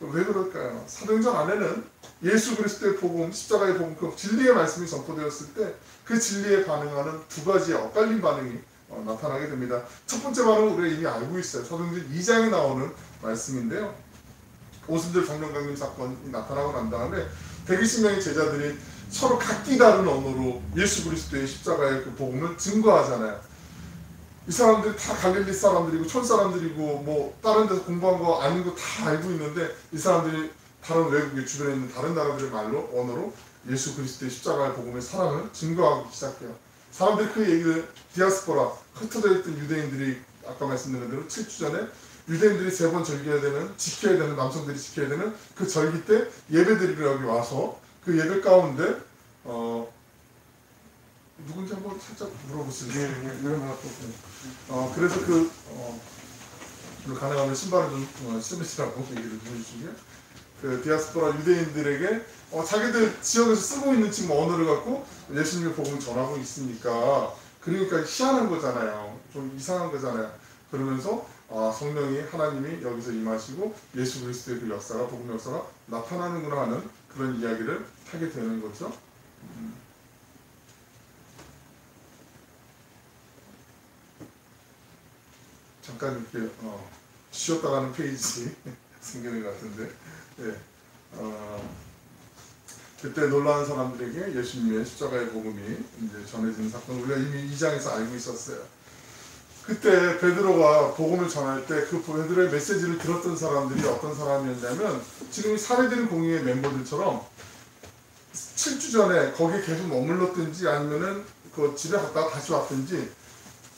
왜 그럴까요? 사도행전 안에는 예수 그리스도의 복음, 십자가의 복음, 그 진리의 말씀이 선포되었을 때 그 진리에 반응하는 두 가지의 엇갈린 반응이 나타나게 됩니다. 첫 번째 반응은 우리가 이미 알고 있어요. 사도행전 2장에 나오는 말씀인데요. 오순절 정령강림 사건이 나타나고 난 다음에 120명의 제자들이 서로 각기 다른 언어로 예수 그리스도의 십자가의 그 복음을 증거하잖아요. 이 사람들이 다 갈릴리 사람들이고 촌 사람들이고 뭐 다른 데서 공부한 거 아닌 거 다 알고 있는데, 이 사람들이 다른 외국의 주변에 있는 다른 나라들의 말로 언어로 예수 그리스도의 십자가의 복음의 사랑을 증거하기 시작해요. 사람들이 그 얘기를 디아스포라, 흩어져 있던 유대인들이 아까 말씀드린 대로 7주 전에 유대인들이 3번 절기해야 되는, 지켜야 되는, 남성들이 지켜야 되는 그 절기 때 예배드리러 여기 와서 그 예배 가운데 누군지 한번 살짝 물어보실래요? 그래서 가능하면 신발을 좀 신으시라고 얘기를 해주시고요. 그 디아스포라 유대인들에게 자기들 지역에서 쓰고 있는 지금 언어를 갖고 예수님의 복음을 전하고 있으니까, 그러니까 희한한 거잖아요. 좀 이상한 거잖아요. 그러면서 성령이, 하나님이 여기서 임하시고 예수 그리스도의 그 역사가, 복음 역사가 나타나는구나 하는 그런 이야기를 하게 되는 거죠. 잠깐 이렇게 쉬었다 가는 페이지 생기는 것 같은데, 예. 그때 놀라운 사람들에게 예수님의 십자가의 복음이 이제 전해지는 사건, 우리가 이미 2장에서 알고 있었어요. 그때 베드로가 복음을 전할 때 그 베드로의 메시지를 들었던 사람들이 어떤 사람이었냐면, 지금 사례된 공의의 멤버들처럼 7주 전에 거기에 계속 머물렀든지 아니면은 그 집에 갔다가 다시 왔든지,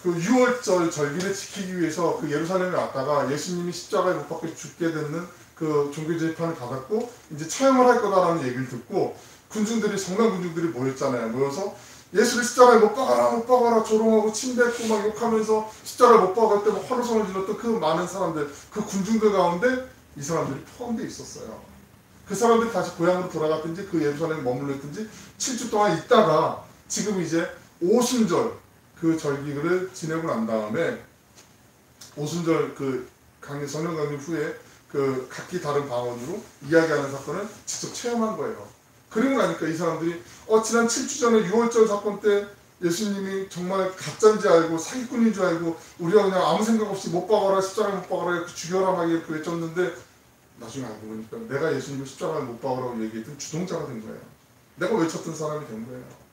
그 6월절 절기를 지키기 위해서 그 예루살렘에 왔다가 예수님이 십자가에 못 박혀 죽게 되는 그 종교 재판을 받았고 이제 처형을 할 거다라는 얘기를 듣고 군중들이, 성난 군중들이 모였잖아요. 모여서 예수를 십자가에 못 박아라, 못 박아라 조롱하고 침뱉고 막 욕하면서 십자가에 못 박을 때 막 환호성을 질렀던 그 많은 사람들, 그 군중들 가운데 이 사람들이 포함되어 있었어요. 그 사람들이 다시 고향으로 돌아갔든지 그 예루살렘에 머물렀든지 7주 동안 있다가 지금 이제 오순절 그 절기를 지내고 난 다음에 오순절 그 성령 강림 후에 그 각기 다른 방언으로 이야기하는 사건을 직접 체험한 거예요. 그리고 나니까 이 사람들이 지난 7주 전에 6월절 사건 때 예수님이 정말 가짜인지 알고 사기꾼인 줄 알고 우리가 그냥 아무 생각 없이 못 박아라, 십자가에 못 박아라, 죽여라 막 이렇게 외쳤는데, 나중에 알고 보니까 내가 예수님을 십자가에 못 박으라고 얘기했던 주동자가 된 거예요. 내가 외쳤던 사람이 된 거예요.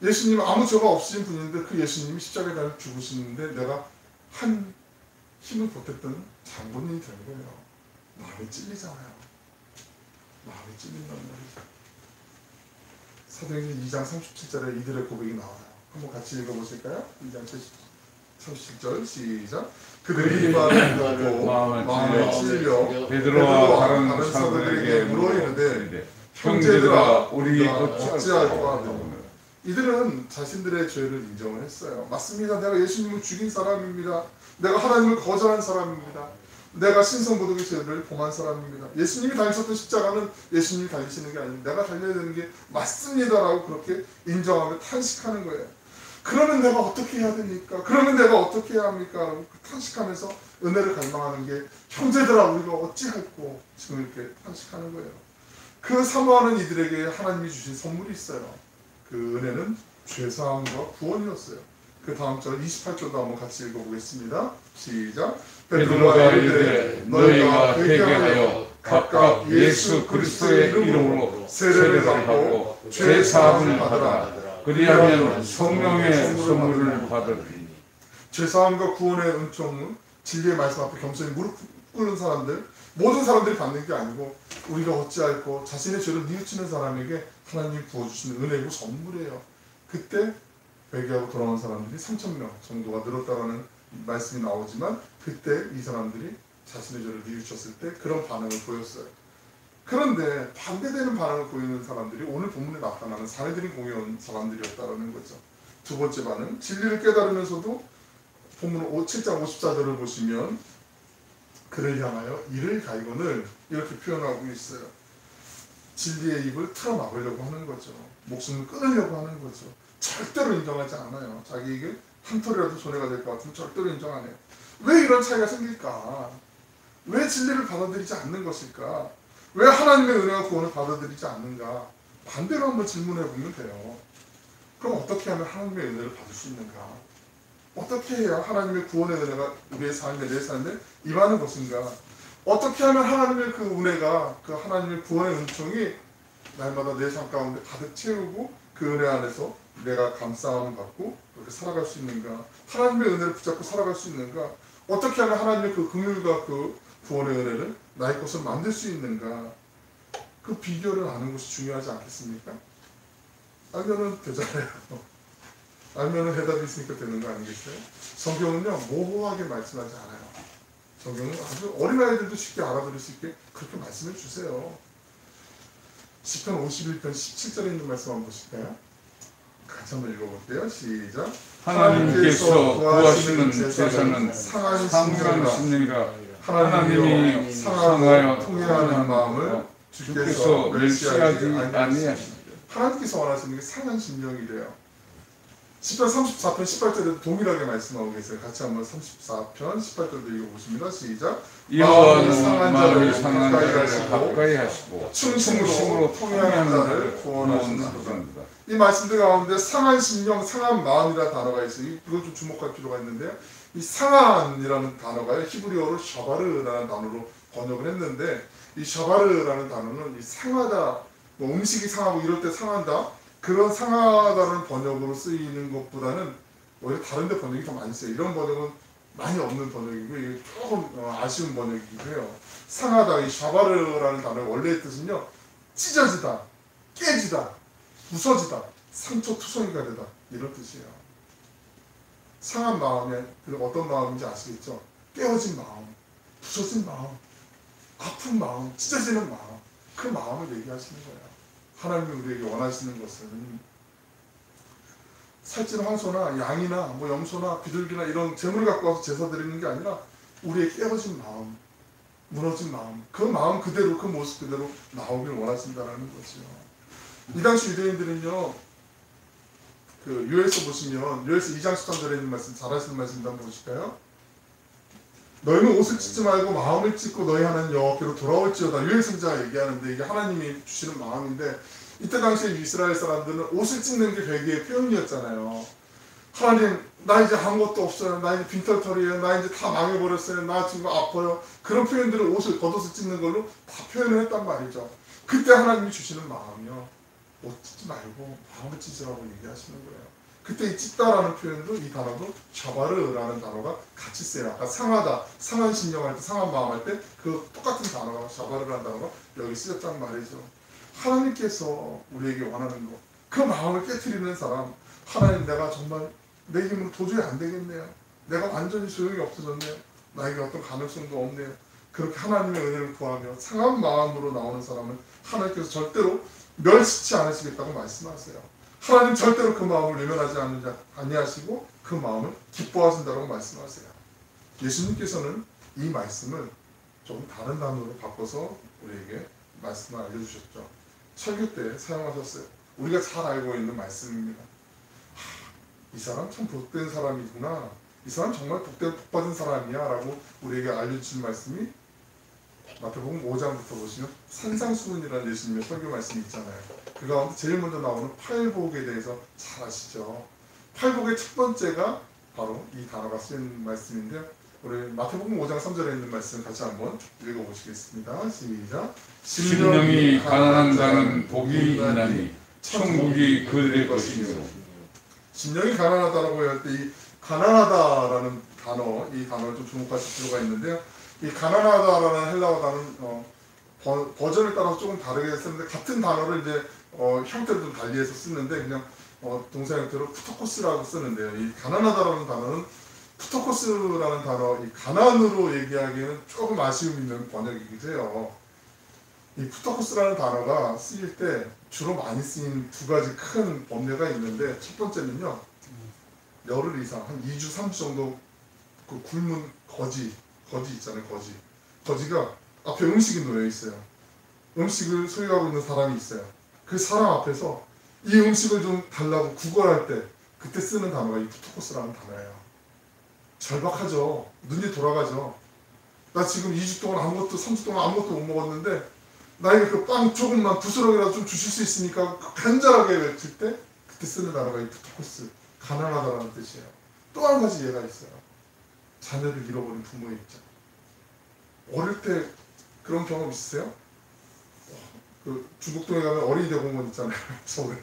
예수님 아무 죄가 없으신 분인데 그 예수님이 십자가에 달려 죽으시는데 내가 한 힘을 보탰던 장본인이 된 거예요. 마음이 찔리잖아요. 마음이 찔린단 말이죠. 사도행전 2장 37절에 이들의 고백이 나와요. 한번 같이 읽어보실까요? 2장 37절 시작. 그들이 마음을 찔려 베드로와 다른 사도들에게 물어이르되 형제들아 우리 어찌할까 하며, 이들은 자신들의 죄를 인정을 했어요. 맞습니다. 내가 예수님을 죽인 사람입니다. 내가 하나님을 거절한 사람입니다. 내가 신성모독의 죄를 범한 사람입니다. 예수님이 달리셨던 십자가는 예수님이 달리시는 게 아닙니다. 내가 달려야 되는 게 맞습니다라고 그렇게 인정하며 탄식하는 거예요. 그러면 내가 어떻게 해야 됩니까? 그러면 내가 어떻게 해야 합니까? 라고 탄식하면서 은혜를 갈망하는 게, 형제들아 우리가 어찌할꼬 지금 이렇게 탄식하는 거예요. 그 사모하는 이들에게 하나님이 주신 선물이 있어요. 그 은혜는 죄사함과 구원이었어요. 그 다음 절 28절도 한번 같이 읽어보겠습니다. 시작. 베드로가 이르되 너희가 회개하여 각각 예수 그리스도의 이름으로 세례를 받고 죄 사함을 받으라. 그리하면 성령의 선물을 받으리니. 죄사함과 구원의 은총은 진리의 말씀 앞에 겸손히 무릎 꿇는 사람들, 모든 사람들이 받는 게 아니고 우리가 어찌할꼬 자신의 죄를 뉘우치는 사람에게 하나님이 부어주시는 은혜고 선물이에요. 그때 회개하고 돌아온 사람들이 3,000명 정도가 늘었다라는 말씀이 나오지만 그때 이 사람들이 자신의 죄를 뉘우쳤을 때 그런 반응을 보였어요. 그런데 반대되는 반응을 보이는 사람들이 오늘 본문에 나타나는 사내들이 공연 사람들이었다라는 거죠. 두 번째 반응, 진리를 깨달으면서도 본문 7장 54절을 보시면 그를 향하여 이를 가이거늘 이렇게 표현하고 있어요. 진리의 입을 틀어막으려고 하는 거죠. 목숨을 끊으려고 하는 거죠. 절대로 인정하지 않아요. 자기에게 한 털이라도 손해가 될 것 같으면 절대로 인정 안 해요. 왜 이런 차이가 생길까? 왜 진리를 받아들이지 않는 것일까? 왜 하나님의 은혜와 구원을 받아들이지 않는가? 반대로 한번 질문해 보면 돼요. 그럼 어떻게 하면 하나님의 은혜를 받을 수 있는가? 어떻게 해야 하나님의 구원의 은혜가 우리의 삶에, 내 삶에 임하는 것인가? 어떻게 하면 하나님의 그 은혜가, 그 하나님의 구원의 은총이 날마다 내 삶 가운데 가득 채우고 그 은혜 안에서 내가 감싸움을 받고 그렇게 살아갈 수 있는가? 하나님의 은혜를 붙잡고 살아갈 수 있는가? 어떻게 하면 하나님의 그 긍휼과 그 구원의 은혜를 나의 것을 만들 수 있는가? 그 비결을 아는 것이 중요하지 않겠습니까? 알면은 되잖아요. 알면은 해답이 있으니까 되는 거 아니겠어요? 성경은요 모호하게 말씀하지 않아요. 성경은 아주 어린아이들도 쉽게 알아들을 수 있게 그렇게 말씀해 주세요. 시편 51편 17절에 있는 말씀 한번 보실까요? 같이 한번 읽어볼게요. 시작. 하나님께서 구하시는 제사는 상한 심령이라. 하나님이 상하여 통회하는 마음을 주께서 멸시하지 아니하시니라. 하나님께서 원하시는 게 상한 심령이래요. 시편 34편 18절에도 동일하게 말씀하고 계세요. 같이 한번 34편 18절도 읽어보십니다. 시작. 여호와는 마음이 상한 자를 가까이 하시고 충심으로 통회하는 자를 구원하시는도다. 이 말씀들 가운데 상한 심령, 상한 마음이라는 단어가 있어요. 이걸 좀 주목할 필요가 있는데요. 이 상한이라는 단어가 히브리어로 샤바르라는 단어로 번역을 했는데 이 샤바르라는 단어는 이 상하다, 뭐 음식이 상하고 이럴 때 상한다, 그런 상하다는 번역으로 쓰이는 것보다는 오히려 다른 데 번역이 더 많이 써요. 이런 번역은 많이 없는 번역이고 이게 조금 아쉬운 번역이기도 해요. 상하다, 이 샤바르라는 단어의 원래의 뜻은요, 찢어지다, 깨지다, 부서지다, 상처투성이가 되다, 이런 뜻이에요. 상한 마음에 어떤 마음인지 아시겠죠? 깨어진 마음, 부서진 마음, 아픈 마음, 찢어지는 마음, 그 마음을 얘기하시는 거예요. 하나님이 우리에게 원하시는 것은 살찐 황소나 양이나 뭐 염소나 비둘기나 이런 재물을 갖고 와서 제사 드리는 게 아니라 우리의 깨어진 마음, 무너진 마음, 그 마음 그대로, 그 모습 그대로 나오길 원하신다는 거죠. 이 당시 유대인들은요, 그 요엘서 보시면 요엘서 2장 13절에 있는 말씀, 잘 아시는 말씀 한번 보실까요? 너희는 옷을 찢지 말고 마음을 찢고 너희 하나님 여호와께로 돌아올지어다. 요엘 선지자가 얘기하는데 이게 하나님이 주시는 마음인데, 이때 당시에 이스라엘 사람들은 옷을 찢는 게 회개의 표현이었잖아요. 하나님, 나 이제 아무것도 없어요. 나 이제 빈털털이에요. 나 이제 다 망해버렸어요. 나 지금 아파요. 그런 표현들을 옷을 겉옷을 찢는 걸로 다 표현을 했단 말이죠. 그때 하나님이 주시는 마음이요, 옷 찢지 말고 마음을 찢으라고 얘기하시는 거예요. 그때 이 찢다라는 표현도, 이 단어도 샤바르라는 단어가 같이 쓰여요. 아까 상하다, 상한 심령 할 때, 상한 마음 할 때 그 똑같은 단어가, 샤바르라는 단어가 여기 쓰였단 말이죠. 하나님께서 우리에게 원하는 것, 그 마음을 깨트리는 사람, 하나님, 내가 정말 내 힘으로 도저히 안 되겠네요. 내가 완전히 소용이 없어졌네요. 나에게 어떤 가능성도 없네요. 그렇게 하나님의 은혜를 구하며 상한 마음으로 나오는 사람은 하나님께서 절대로 멸시치 않으시겠다고 말씀하세요. 하나님 절대로 그 마음을 외면하지 아니하시고 그 마음을 기뻐하신다고 말씀하세요. 예수님께서는 이 말씀을 조금 다른 단어로 바꿔서 우리에게 말씀을 알려주셨죠. 설교 때 사용하셨어요. 우리가 잘 알고 있는 말씀입니다. 이 사람 참 복된 사람이구나, 이 사람 정말 복받은 사람이야 라고 우리에게 알려주신 말씀이 마태복음 5장부터 보시면 산상수훈이라는 예수님의 설교 말씀이 있잖아요. 그 가운데 제일 먼저 나오는 팔복에 대해서 잘 아시죠? 팔복의 첫 번째가 바로 이 단어가 쓰인 말씀인데요. 우리 마태복음 5장 3절에 있는 말씀 같이 한번 읽어보시겠습니다. 시작. 심령이 가난한 자는 복이 있나니 천국이 그들의 것이며. 심령이 가난하다라고 할 때 이 가난하다라는 단어, 이 단어를 좀 주목하실 필요가 있는데요. 이 가난하다라는 헬라어 단어는 버전에 따라서 조금 다르게 쓰는데 같은 단어를 이제 형태를 좀 달리해서 쓰는데 그냥 동사 형태로 푸토코스라고 쓰는데요. 이 가난하다라는 단어는 푸토코스라는 단어, 이 가난으로 얘기하기에는 조금 아쉬움 있는 번역이기도 해요. 이 푸토코스라는 단어가 쓰일 때 주로 많이 쓰인 두 가지 큰 법례가 있는데 첫 번째는요. 열흘 이상, 한 2주, 3주 정도 그 굶은 거지 있잖아요. 거지가 앞에 음식이 놓여 있어요. 음식을 소유하고 있는 사람이 있어요. 그 사람 앞에서 이 음식을 좀 달라고 구걸할 때 그때 쓰는 단어가 이 푸토코스라는 단어예요. 절박하죠. 눈이 돌아가죠. 나 지금 2주 동안 3주 동안 아무것도 못 먹었는데 나에게 그 빵 조금만 부스러기라도 좀 주실 수 있으니까 간절하게 외칠 때 그때 쓰는 단어가 이 푸토코스, 가난하다라는 뜻이에요. 또 한 가지 예가 있어요. 자녀를 잃어버린 부모의 입장. 어릴 때 그런 경험 있으세요? 그 중국동에 가면 어린이 대공원 있잖아요. 서울에.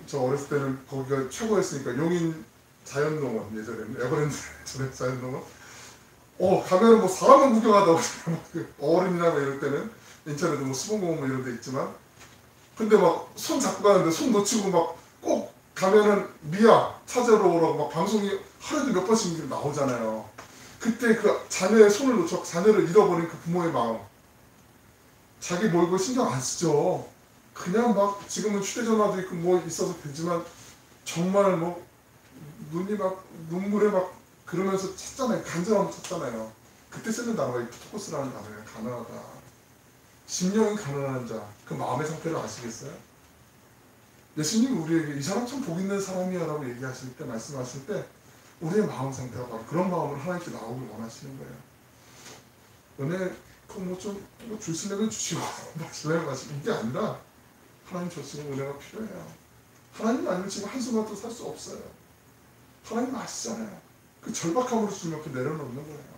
저 어렸을 때는 거기가 최고였으니까 용인 자연농원 예전에는 에버랜드 전에 자연농원. 가면은 뭐 사람만 구경하다고 어린이나 이럴 때는 인천에도 뭐 수봉공원 뭐 이런 데 있지만 근데 막 손 잡고 가는데 손 놓치고 막 꼭 가면은 미아 찾아러 오라고 막 방송이 하루에도 몇 번씩 나오잖아요. 그때 그 자녀의 손을 놓쳐 자녀를 잃어버린 그 부모의 마음. 자기 몰고 신경 안 쓰죠. 그냥 막 지금은 휴대전화도 있고 뭐 있어서 되지만 정말 뭐 눈이 막 눈물에 막 그러면서 찾잖아요. 간절함을 찾잖아요. 그때 쓰는 단어가 이 푸토코스라는 단어예요. 가난하다. 심령이 가난한 자. 그 마음의 상태를 아시겠어요? 예수님이 우리에게 이 사람 참 복 있는 사람이야 라고 얘기하실 때 말씀하실 때 우리의 마음 상태가 바로 그런 마음을 하나님께 나오길 원하시는 거예요. 은혜 뭐좀 주시려면 주시고 마시려면 마시고 이게 아니라 하나님 주시는 은혜가 필요해요. 하나님 아니면 지금 한순간도 살 수 없어요. 하나님 아시잖아요. 그 절박함으로 주님 앞에 내려놓는 거예요.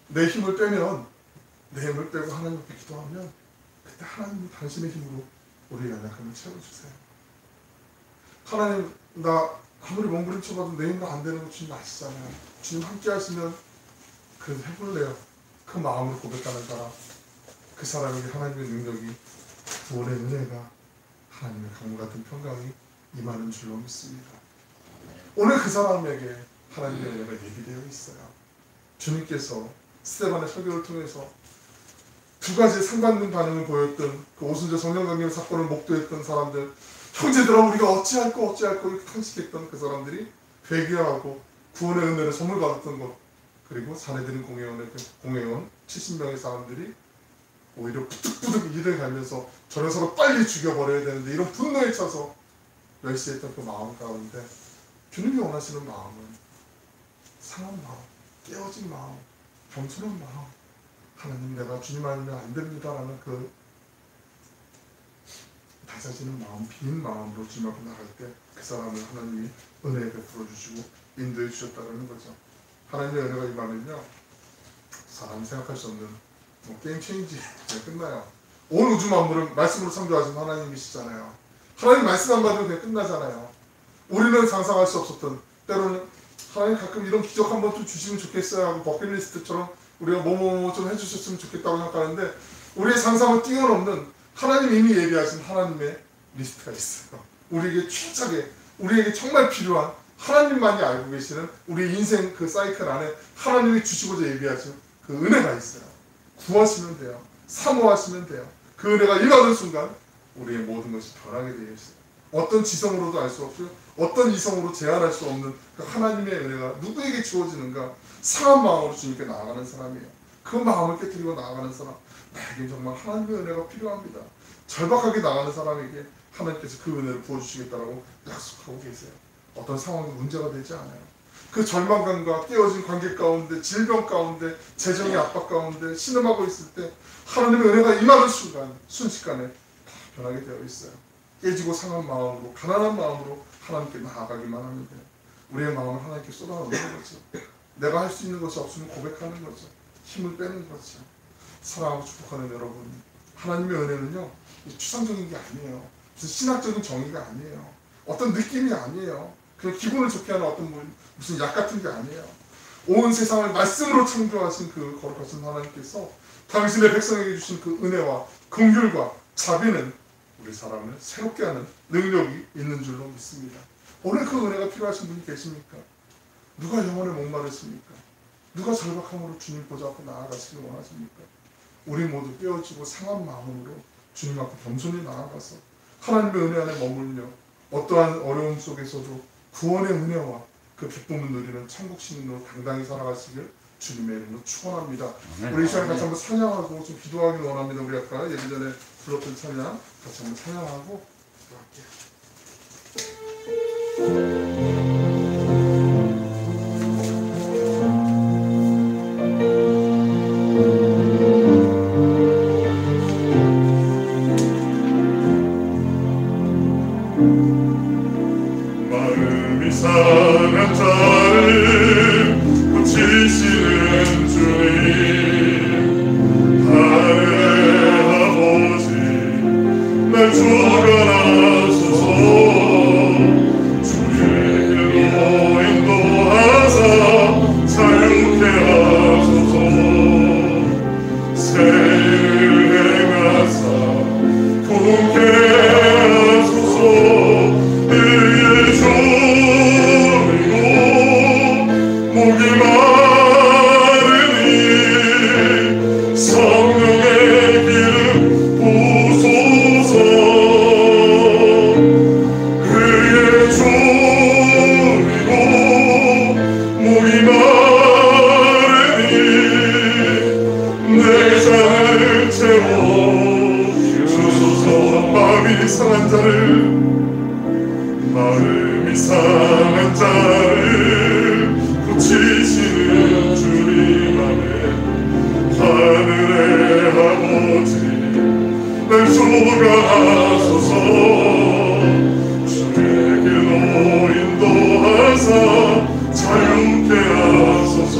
내 힘을 빼면 내 힘을 빼고 하나님 앞에 기도하면 그때 하나님이 당신의 힘으로 우리의 연약함을 채워주세요. 하나님 나 아무리 몸부림쳐봐도 내 힘으로 안 되는 거 주님 아시잖아요. 주님 함께 하시면 그래도 해볼래요. 그 마음으로 고백하는 사람, 그 사람에게 하나님의 능력이 구원의 은혜가 하나님의 강물 같은 평강이 임하는 줄로 믿습니다. 오늘 그 사람에게 하나님의 은혜가 예비되어 있어요. 주님께서 스데반의 설교를 통해서 두 가지 상반된 반응을 보였던 그 오순절 성령강림 사건을 목도했던 사람들, 형제들아 우리가 어찌할꼬 이렇게 탄식했던 그 사람들이 회개하고 구원의 은혜를 선물 받았던 것, 그리고 사내들인 공회원 70명의 사람들이 오히려 부득부득 일을 가면서 저를 서로 빨리 죽여버려야 되는데 이런 분노에 차서 멸시했던 그 마음 가운데 주님이 원하시는 마음은 상한 마음, 깨어진 마음, 겸손한 마음, 하나님 내가 주님 아니면 안 됩니다라는 그 다져지는 마음, 빈 마음으로 주님 앞에 나갈 때 그 사람을 하나님이 은혜에 베풀어 주시고 인도해 주셨다는 거죠. 하나님의 은혜가 임하면요 사람이 생각할 수 없는 게임 체인지 끝나요. 온 우주 만물은 말씀으로 창조하신 하나님이시잖아요. 하나님 말씀 안 받으면 그냥 끝나잖아요. 우리는 상상할 수 없었던 때로는 하나님 가끔 이런 기적 한번 좀 주시면 좋겠어요 하고 버킷리스트처럼 우리가 뭐뭐 좀 해주셨으면 좋겠다고 생각하는데 우리의 상상을 뛰어넘는 하나님 이미 예비하신 하나님의 리스트가 있어요. 우리에게 최적의, 우리에게 정말 필요한 하나님만이 알고 계시는 우리 인생 그 사이클 안에 하나님이 주시고자 예비하신 그 은혜가 있어요. 구하시면 돼요. 사모하시면 돼요. 그 은혜가 임하는 순간 우리의 모든 것이 변하게 되어 있어요. 어떤 지성으로도 알 수 없고요. 어떤 이성으로 제한할 수 없는 그 하나님의 은혜가 누구에게 주어지는가 상한 마음으로 주님께 나아가는 사람이에요. 그 마음을 깨뜨리고 나아가는 사람, 나에게 정말 하나님의 은혜가 필요합니다. 절박하게 나가는 사람에게 하나님께서 그 은혜를 부어주시겠다라고 약속하고 계세요. 어떤 상황이 문제가 되지 않아요. 그 절망감과 깨어진 관계 가운데, 질병 가운데, 재정의 압박 가운데 신음하고 있을 때 하나님의 은혜가 임하는 순간, 순식간에 다 변하게 되어 있어요. 깨지고 상한 마음으로, 가난한 마음으로 하나님께 나아가기만 하면 돼요. 우리의 마음을 하나님께 쏟아놓는 거죠. 내가 할 수 있는 것이 없으면 고백하는 거죠. 힘을 빼는 거죠. 사랑하고 축복하는 여러분, 하나님의 은혜는요 추상적인 게 아니에요. 무슨 신학적인 정의가 아니에요. 어떤 느낌이 아니에요. 그냥 기분을 좋게 하는 어떤 무슨 약 같은 게 아니에요. 온 세상을 말씀으로 창조하신 그 거룩하신 하나님께서 당신의 백성에게 주신 그 은혜와 긍휼과 자비는 우리 사람을 새롭게 하는 능력이 있는 줄로 믿습니다. 오늘 그 은혜가 필요하신 분이 계십니까? 누가 영혼에 목마르십니까? 누가 절박함으로 주님 보좌 앞에 나아가시길 원하십니까? 우리 모두 깨어지고 상한 마음으로 주님 앞에 겸손히 나아가서 하나님의 은혜 안에 머물며 어떠한 어려움 속에서도 구원의 은혜와 그 기쁨을 누리는 천국 시민으로 당당히 살아가시길 주님의 이름으로 축원합니다. 우리 이 시간 같이 한번 찬양하고 좀 기도하길 원합니다. 우리 아까 예기 전에 불렀던 찬양 같이 한번 찬양하고 기도할게요. 마음이 상한 자를 고치시는 주님, 하늘의 아버지 날 주관하소서. 주의 길로 인도하사 자유케 하소서. 새 일을 행하사 부흥케 하소서. 목이 마르니 성령의 기름 부소서. 그의 줄이고 목이 마르니 내 잔을 채워 주소서. 마음이 상한 자를 고치시는 주님 안에 하늘의 아버지 날 주관하소서. 주의 길로 인도하사 자유케 하소서.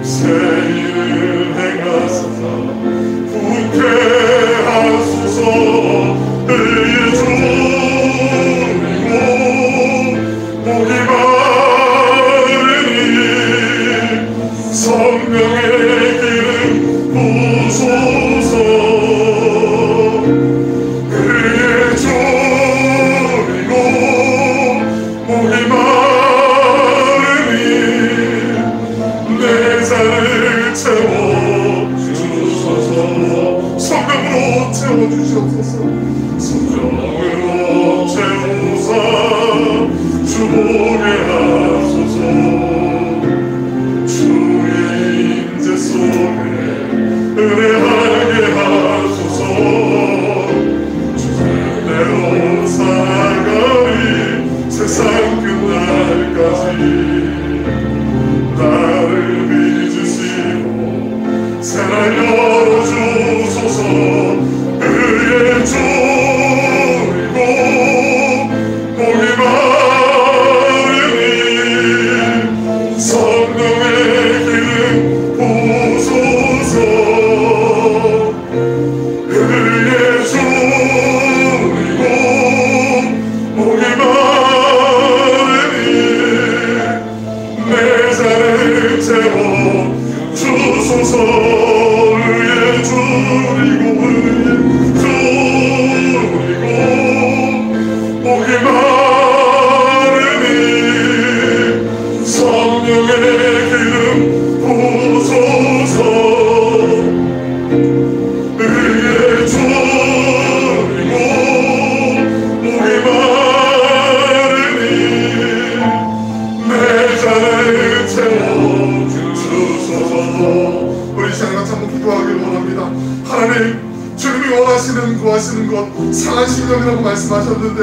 새 일을 행하사 부흥케 하소서. 의의 주이고 목이 마르니 성령의 기름 부소서. 그의 줄이고 목이 마르니 내 잔을 채워 주소서. 성령으로 채워주시옵소서. 성령으로 채우사 주보게 하소서. 주의 임재 속에 은혜하게 하소서. 주대로 살아가리 세상 끝날까지. 나를 빚으시고 새날 열어주소서. 의의 줄이고 목이 마르니 성령의 기름 부소서. 의의 줄이고 목이 마르니 내 잔을 채워 주소서. 의의 줄이고 목이 마르니 성령의 기름 부소서. 의의 줄이고 목이 마르니 내 잔을 채워 주소서. 우리 시간 같이 한번 기도하길 원합니다. 하나님, 주님이 원하시는 구하시는 것 상한 심령이라고 말씀하셨는데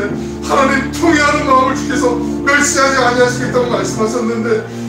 하나님 통회하는 마음을 주께서 멸시하지 아니하시겠다고 말씀하셨는데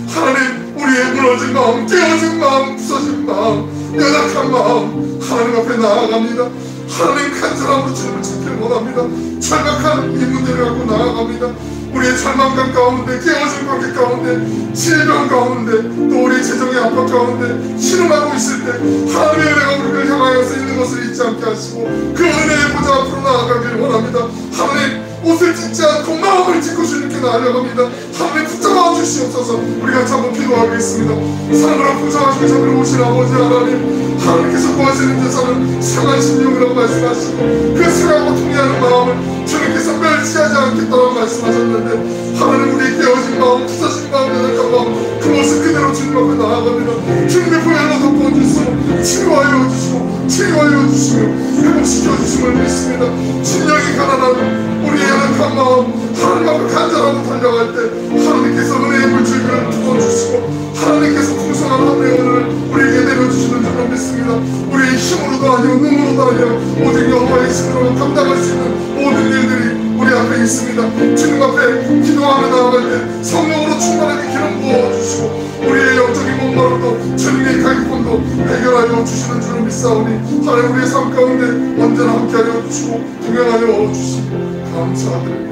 하나님 우리의 무너진 마음, 깨어진 마음, 부서진 마음, 연약한 마음 하나님 앞에 나아갑니다. 하나님 간절함으로 주님을 찾기를 원합니다. 철박한 이 문제를 갖고 나아갑니다. 우리의 절망감 가운데, 깨어진 관계 가운데, 질병 가운데, 또 우리의 재정의 압박 가운데 신음하고 있을 때 하나님의 은혜가 우리를 향하여서 있는 것을 잊지 않게 하시고 그 은혜의 보좌 앞으로 나아가기를 원합니다. 하나님 옷을 찢지 않고 마음을 찢고 주님께 나아갑니다. 하나님 붙잡아 주시옵소서. 우리 같이 한번 기도하겠습니다. 사랑으로 붙잡아주고 잡으러 오신 아버지 하나님, 하나님께서 구하시는 데서는 상한 심령이라고 말씀하시고 그 상하고 통해하는 마음을 주님께서 멸시하지 않겠다고 말씀하셨는데, 하나님 우리의 깨어진 마음, 부서진 마음, 연약한 마음, 그 모습 그대로 주님 앞에 나아갑니다. 주님의 보혈로 덮어주시고 치유하여 주시고 치유하여 주시며 회복시켜 주심을 믿습니다. 진영이 가난한 우리의 연약한 마음 하나님 앞에 간절하고 달려갈 때 하나님께서 은혜의 물줄기를 부어주시고 하나님께서 풍성한 하늘의 은혜를 우리에게 내려주시는 줄로 믿습니다. 우리의 힘으로도 아니고 눈으로도 아니고 오직 여호와의 힘으로 감당할 수 있는 모든 일들이 우리 앞에 있습니다. 주님 앞에 기도하며 나아갈 때 성령으로 충만하게 기름 부어주시고 우리의 영적인 목마름도 주님의 가격권도 해결하여 주시는 줄로 믿사오니 하나님 우리의 삶 가운데 언제나 함께하여 주시고 동행하여 주시고 감사드립니다.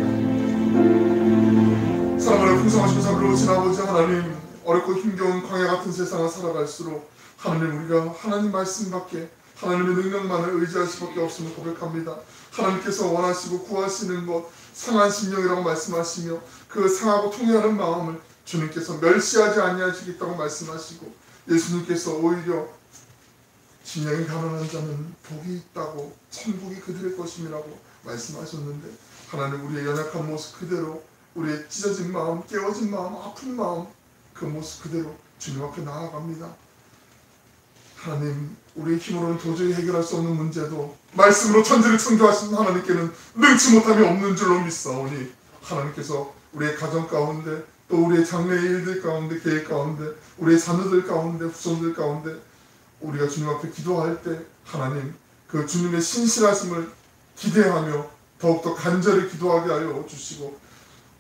사랑하는 풍성하시고 자비로우신 아버지 하나님, 어렵고 힘겨운 광야 같은 세상을 살아갈수록 하나님 우리가 하나님 말씀밖에, 하나님의 능력만을 의지할 수밖에 없음을 고백합니다. 하나님께서 원하시고 구하시는 것 상한 심령이라고 말씀하시며 그 상하고 통해하는 마음을 주님께서 멸시하지 아니하시겠다고 말씀하시고 예수님께서 오히려 심령이 가난한 자는 복이 있다고 천국이 그들의 것임이라고 말씀하셨는데, 하나님 우리의 연약한 모습 그대로, 우리의 찢어진 마음, 깨어진 마음, 아픈 마음, 그 모습 그대로 주님 앞에 나아갑니다. 하나님 우리의 힘으로는 도저히 해결할 수 없는 문제도 말씀으로 천지를 창조하신 하나님께는 능치 못함이 없는 줄로 믿사오니 하나님께서 우리의 가정 가운데, 또 우리의 장래의 일들 가운데, 계획 가운데, 우리의 자녀들 가운데, 후손들 가운데 우리가 주님 앞에 기도할 때 하나님 그 주님의 신실하심을 기대하며 더욱더 간절히 기도하게 하여 주시고,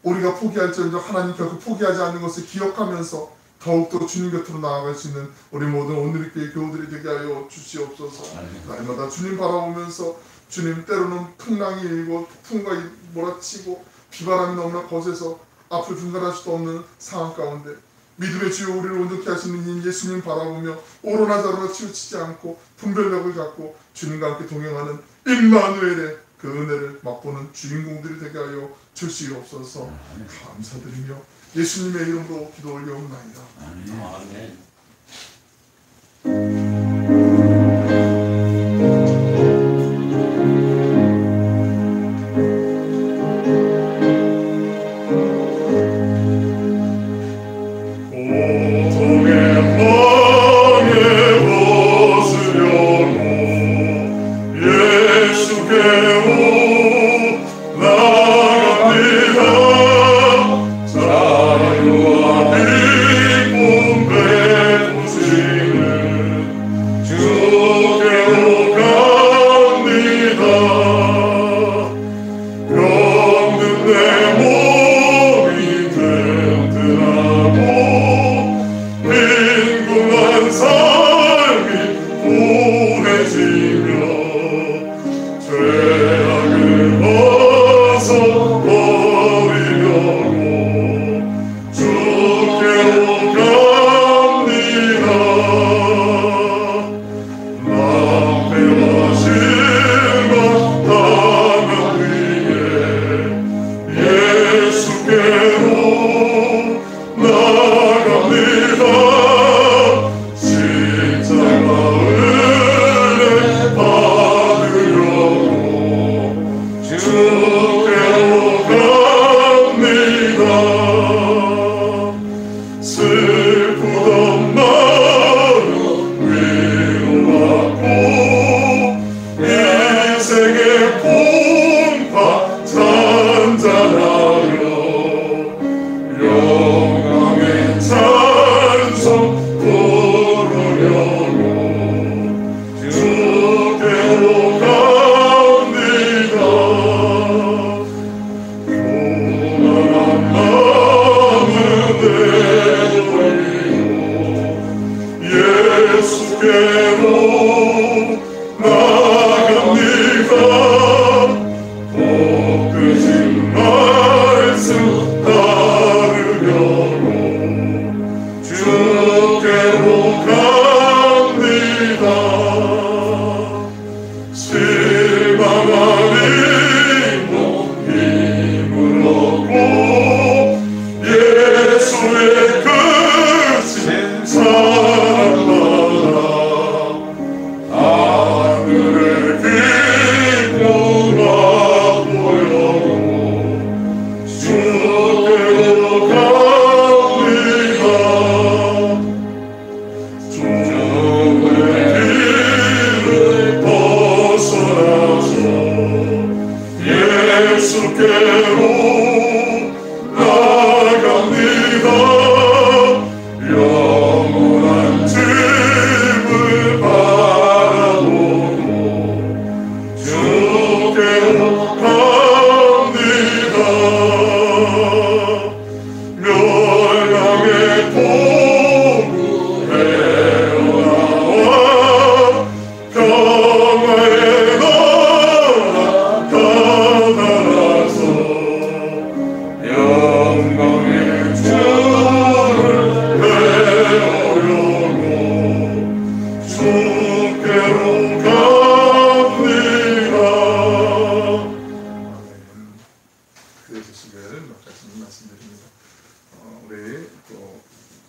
우리가 포기할지언정 하나님 결코 포기하지 않는 것을 기억하면서 더욱더 주님 곁으로 나아갈 수 있는 우리 모든 오늘의 교회 교우들이 되게 하여 주시옵소서. 날마다 주님 바라보면서 주님 때로는 풍랑이 일고 폭풍과 몰아치고 비바람이 너무나 거세서 앞을 분간할 수도 없는 상황 가운데 믿음의 주여 우리를 온전케 하시는 이 예수님 바라보며 오로나 저로나 치우치지 않고 분별력을 갖고 주님과 함께 동행하는 임마누엘의 그 은혜를 맛보는 주인공들이 되게 하여 주시옵소서. 감사드리며 예수님의 이름으로 기도 올려옵나이다. 아멘. Oh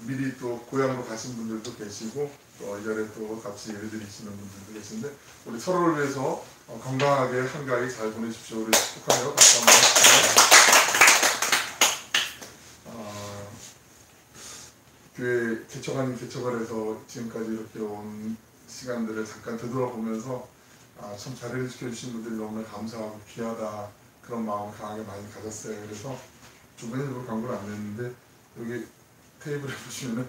미리 또 고향으로 가신 분들도 계시고 또 이 자리에 또 같이 예배드리시는 분들도 계신데 우리 서로를 위해서 건강하게 한가위 잘 보내십시오. 우리 축하해요. 박수 한번 교회 개척하는 개척을해서 지금까지 이렇게 온 시간들을 잠깐 되돌아보면서 참 자리를 지켜주신 분들이 너무나 감사하고 귀하다 그런 마음 강하게 많이 가졌어요. 그래서 주변에 일부러 광고를 안 냈는데 여기 테이블에 보시면은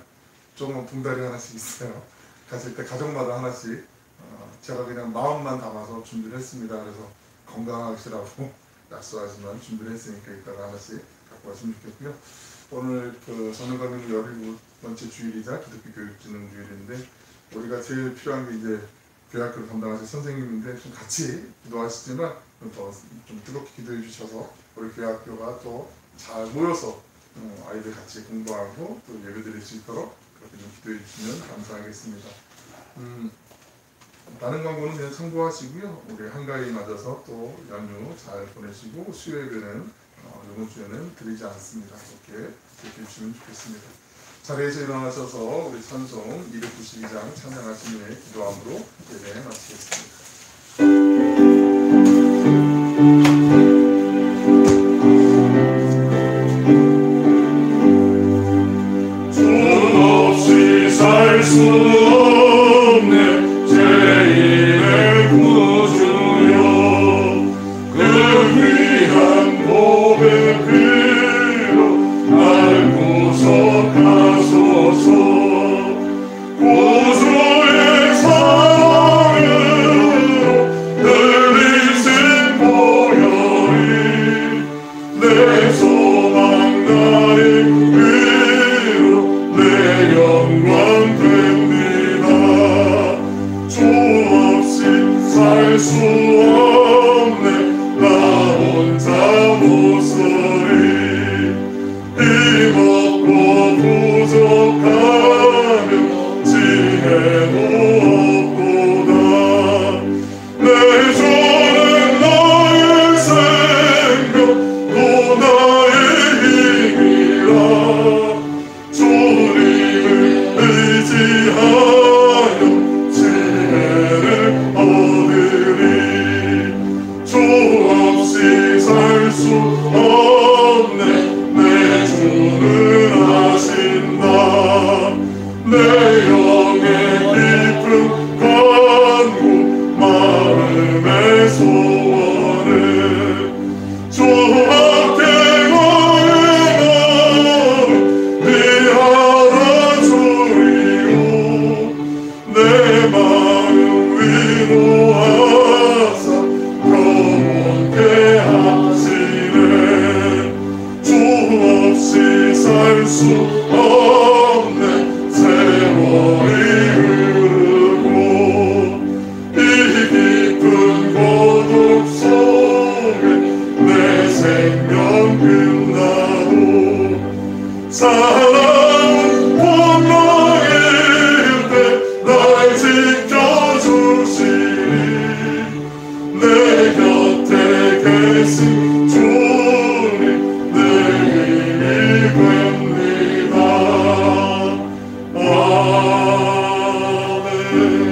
조그만 봉다리 하나씩 있어요. 갔을 때 가족마다 하나씩 제가 그냥 마음만 담아서 준비를 했습니다. 그래서 건강하시라고 약속하지만 준비를 했으니까 이따가 하나씩 갖고 왔으면 좋겠고요. 오늘 저는 가는 17번째 주일이자 기독교 교육진흥 주일인데 우리가 제일 필요한 게 이제 교회학교를 담당하실 선생님인데 좀 같이 기도하시지만 더 좀 뜨겁게 기도해 주셔서 우리 교회학교가 또 잘 모여서 아이들 같이 공부하고 또 예배드릴 수 있도록 그렇게 좀 기도해 주시면 감사하겠습니다. 다른 광고는 그냥 참고하시고요. 우리 한가위 맞아서 또 연휴 잘 보내시고 수요예배는 이번 주에는 드리지 않습니다. 이렇게 주시면 좋겠습니다. 자리에서 일어나셔서 우리 찬송 292장 찬양하신 후에 기도함으로 예배 마치겠습니다. 살 수 없네 죄인의 구주여 그 귀한 고백으로 날 구속하소서 구주의 사랑으로 늘리신 보혈이 내 소망 나의 위로 내 영광 됩니다. 주 없이 살 수 없네 나 혼자 못살이 힘없고 부족하며 지혜도 없구나 내 주는 나의 생명 또 나의 힘이라 주님을 의지하여 지혜를 얻으리 주 없이 살 수 없네 내 주는 아신다 내 영의 깊은 간구 마음의 소원을 주 앞에 내 마음 위로하사 평온케 하시네 주 없이 살 수 없네 세월이 흐르고 이 깊은 고독 속에 내 생명 끝나도 사랑은 본능일 때 날 지켜주시니 내 곁에 계신 주님 내 힘이 됩니다.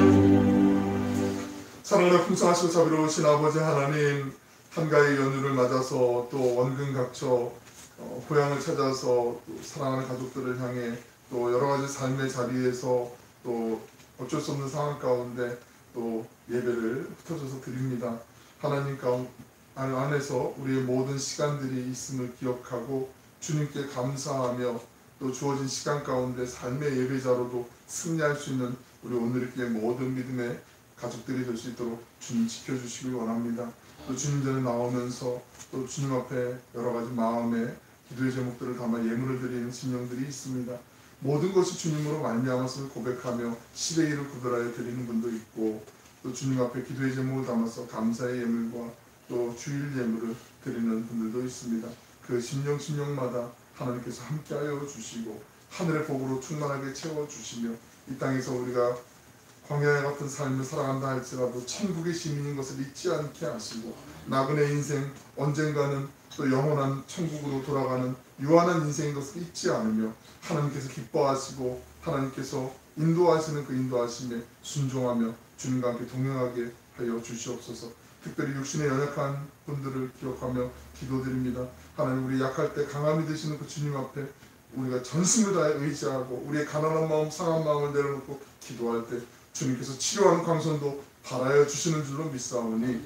아멘. 사랑으로 풍성하시고 자비로우신 아버지 하나님 한가위 연휴를 맞아서 또 원근각처 고향을 찾아서 또 사랑하는 가족들을 향해 또 여러 가지 삶의 자리에서 또 어쩔 수 없는 상황 가운데 또 예배를 흩어져서 드립니다. 하나님 안에서 우리의 모든 시간들이 있음을 기억하고 주님께 감사하며 또 주어진 시간 가운데 삶의 예배자로도 승리할 수 있는 우리 오늘 교회 모든 믿음의 가족들이 될 수 있도록 주님 지켜주시길 원합니다. 또 주님 전에 나오면서 또 주님 앞에 여러 가지 마음의 기도의 제목들을 담아 예물을 드리는 심령들이 있습니다. 모든 것이 주님으로 말미암았음을 고백하며 10의 1을 구별하여 드리는 분도 있고 또 주님 앞에 기도의 제목을 담아서 감사의 예물과 또 주일 예물을 드리는 분들도 있습니다. 그 심령마다 하나님께서 함께하여 주시고 하늘의 복으로 충만하게 채워주시며 이 땅에서 우리가 광야 같은 삶을 살아간다 할지라도 천국의 시민인 것을 잊지 않게 하시고 나그네 인생 언젠가는 또 영원한 천국으로 돌아가는 유한한 인생인 것을 잊지 않으며 하나님께서 기뻐하시고 하나님께서 인도하시는 그 인도하심에 순종하며 주님과 함께 동행하게 하여 주시옵소서. 특별히 육신에 연약한 분들을 기억하며 기도드립니다. 하나님, 우리 약할 때 강함이 되시는 그 주님 앞에 우리가 전심을 다해 의지하고 우리의 가난한 마음, 상한 마음을 내려놓고 기도할 때 주님께서 치료하는 광선도 발하여 주시는 줄로 믿사오니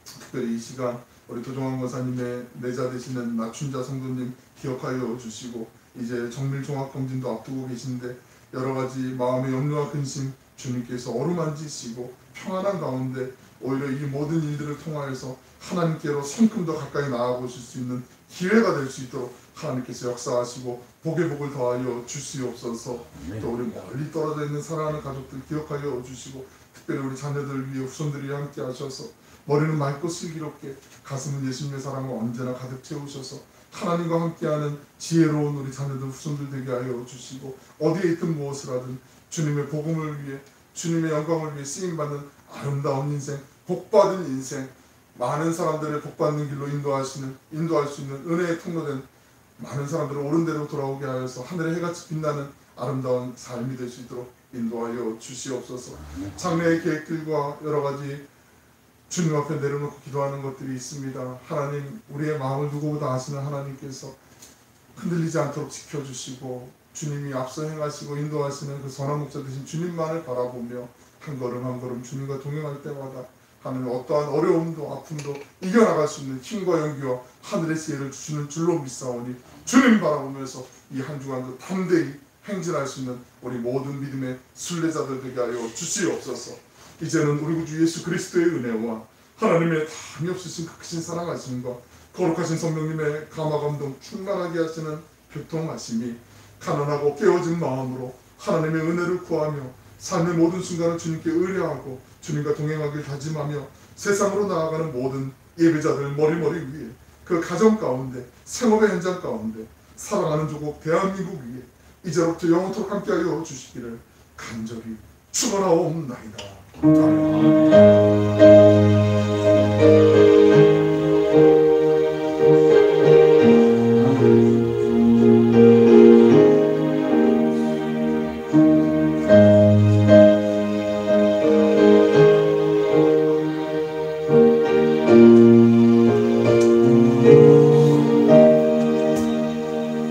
특별히 이 시간 우리 도종환 권사님의 내자 되시는 나춘자 성도님 기억하여 주시고 이제 정밀 종합검진도 앞두고 계신데 여러 가지 마음의 염려와 근심 주님께서 어루만지시고 평안한 가운데 오히려 이 모든 일들을 통하여서 하나님께로 성큼 더 가까이 나아보실 수 있는 기회가 될 수 있도록 하나님께서 역사하시고 복의 복을 더하여 주시옵소서. 또 우리 멀리 떨어져 있는 사랑하는 가족들 기억하여 주시고 특별히 우리 자녀들 위해 후손들이 함께 하셔서 머리는 맑고 슬기롭게 가슴은 예수님의 사랑을 언제나 가득 채우셔서 하나님과 함께하는 지혜로운 우리 자녀들 후손들 되게 하여 주시고 어디에 있든 무엇을 하든 주님의 복음을 위해 주님의 영광을 위해 쓰임받는 아름다운 인생, 복받은 인생, 많은 사람들을 복받는 길로 인도할 수 있는 은혜의 통로된 많은 사람들을 옳은 대로 돌아오게 하여서 하늘의 해같이 빛나는 아름다운 삶이 될 수 있도록 인도하여 주시옵소서. 장래의 계획들과 여러 가지 주님 앞에 내려놓고 기도하는 것들이 있습니다. 하나님, 우리의 마음을 누구보다 아시는 하나님께서 흔들리지 않도록 지켜주시고 주님이 앞서 행하시고 인도하시는 그 선한 목자 되신 주님만을 바라보며 한 걸음 한 걸음 주님과 동행할 때마다 하나님 어떠한 어려움도 아픔도 이겨나갈 수 있는 힘과 용기와 하늘의 지혜를 주시는 줄로 믿사오니 주님 바라보면서 이 한 주간도 담대히 행진할 수 있는 우리 모든 믿음의 순례자들 되게 하여 주시옵소서. 이제는 우리 구주 예수 그리스도의 은혜와 하나님의 담이 없으신 그 크신 사랑하심과 거룩하신 성령님의 감화감동 충만하게 하시는 교통하심이 가난하고 깨어진 마음으로 하나님의 은혜를 구하며 삶의 모든 순간을 주님께 의뢰하고 주님과 동행하길 다짐하며 세상으로 나아가는 모든 예배자들 머리머리 위에 그 가정 가운데 생업의 현장 가운데 사랑하는 조국 대한민국 위에 이제로부터 영원토록 함께하여 주시기를 간절히 축원하옵나이다. 아멘.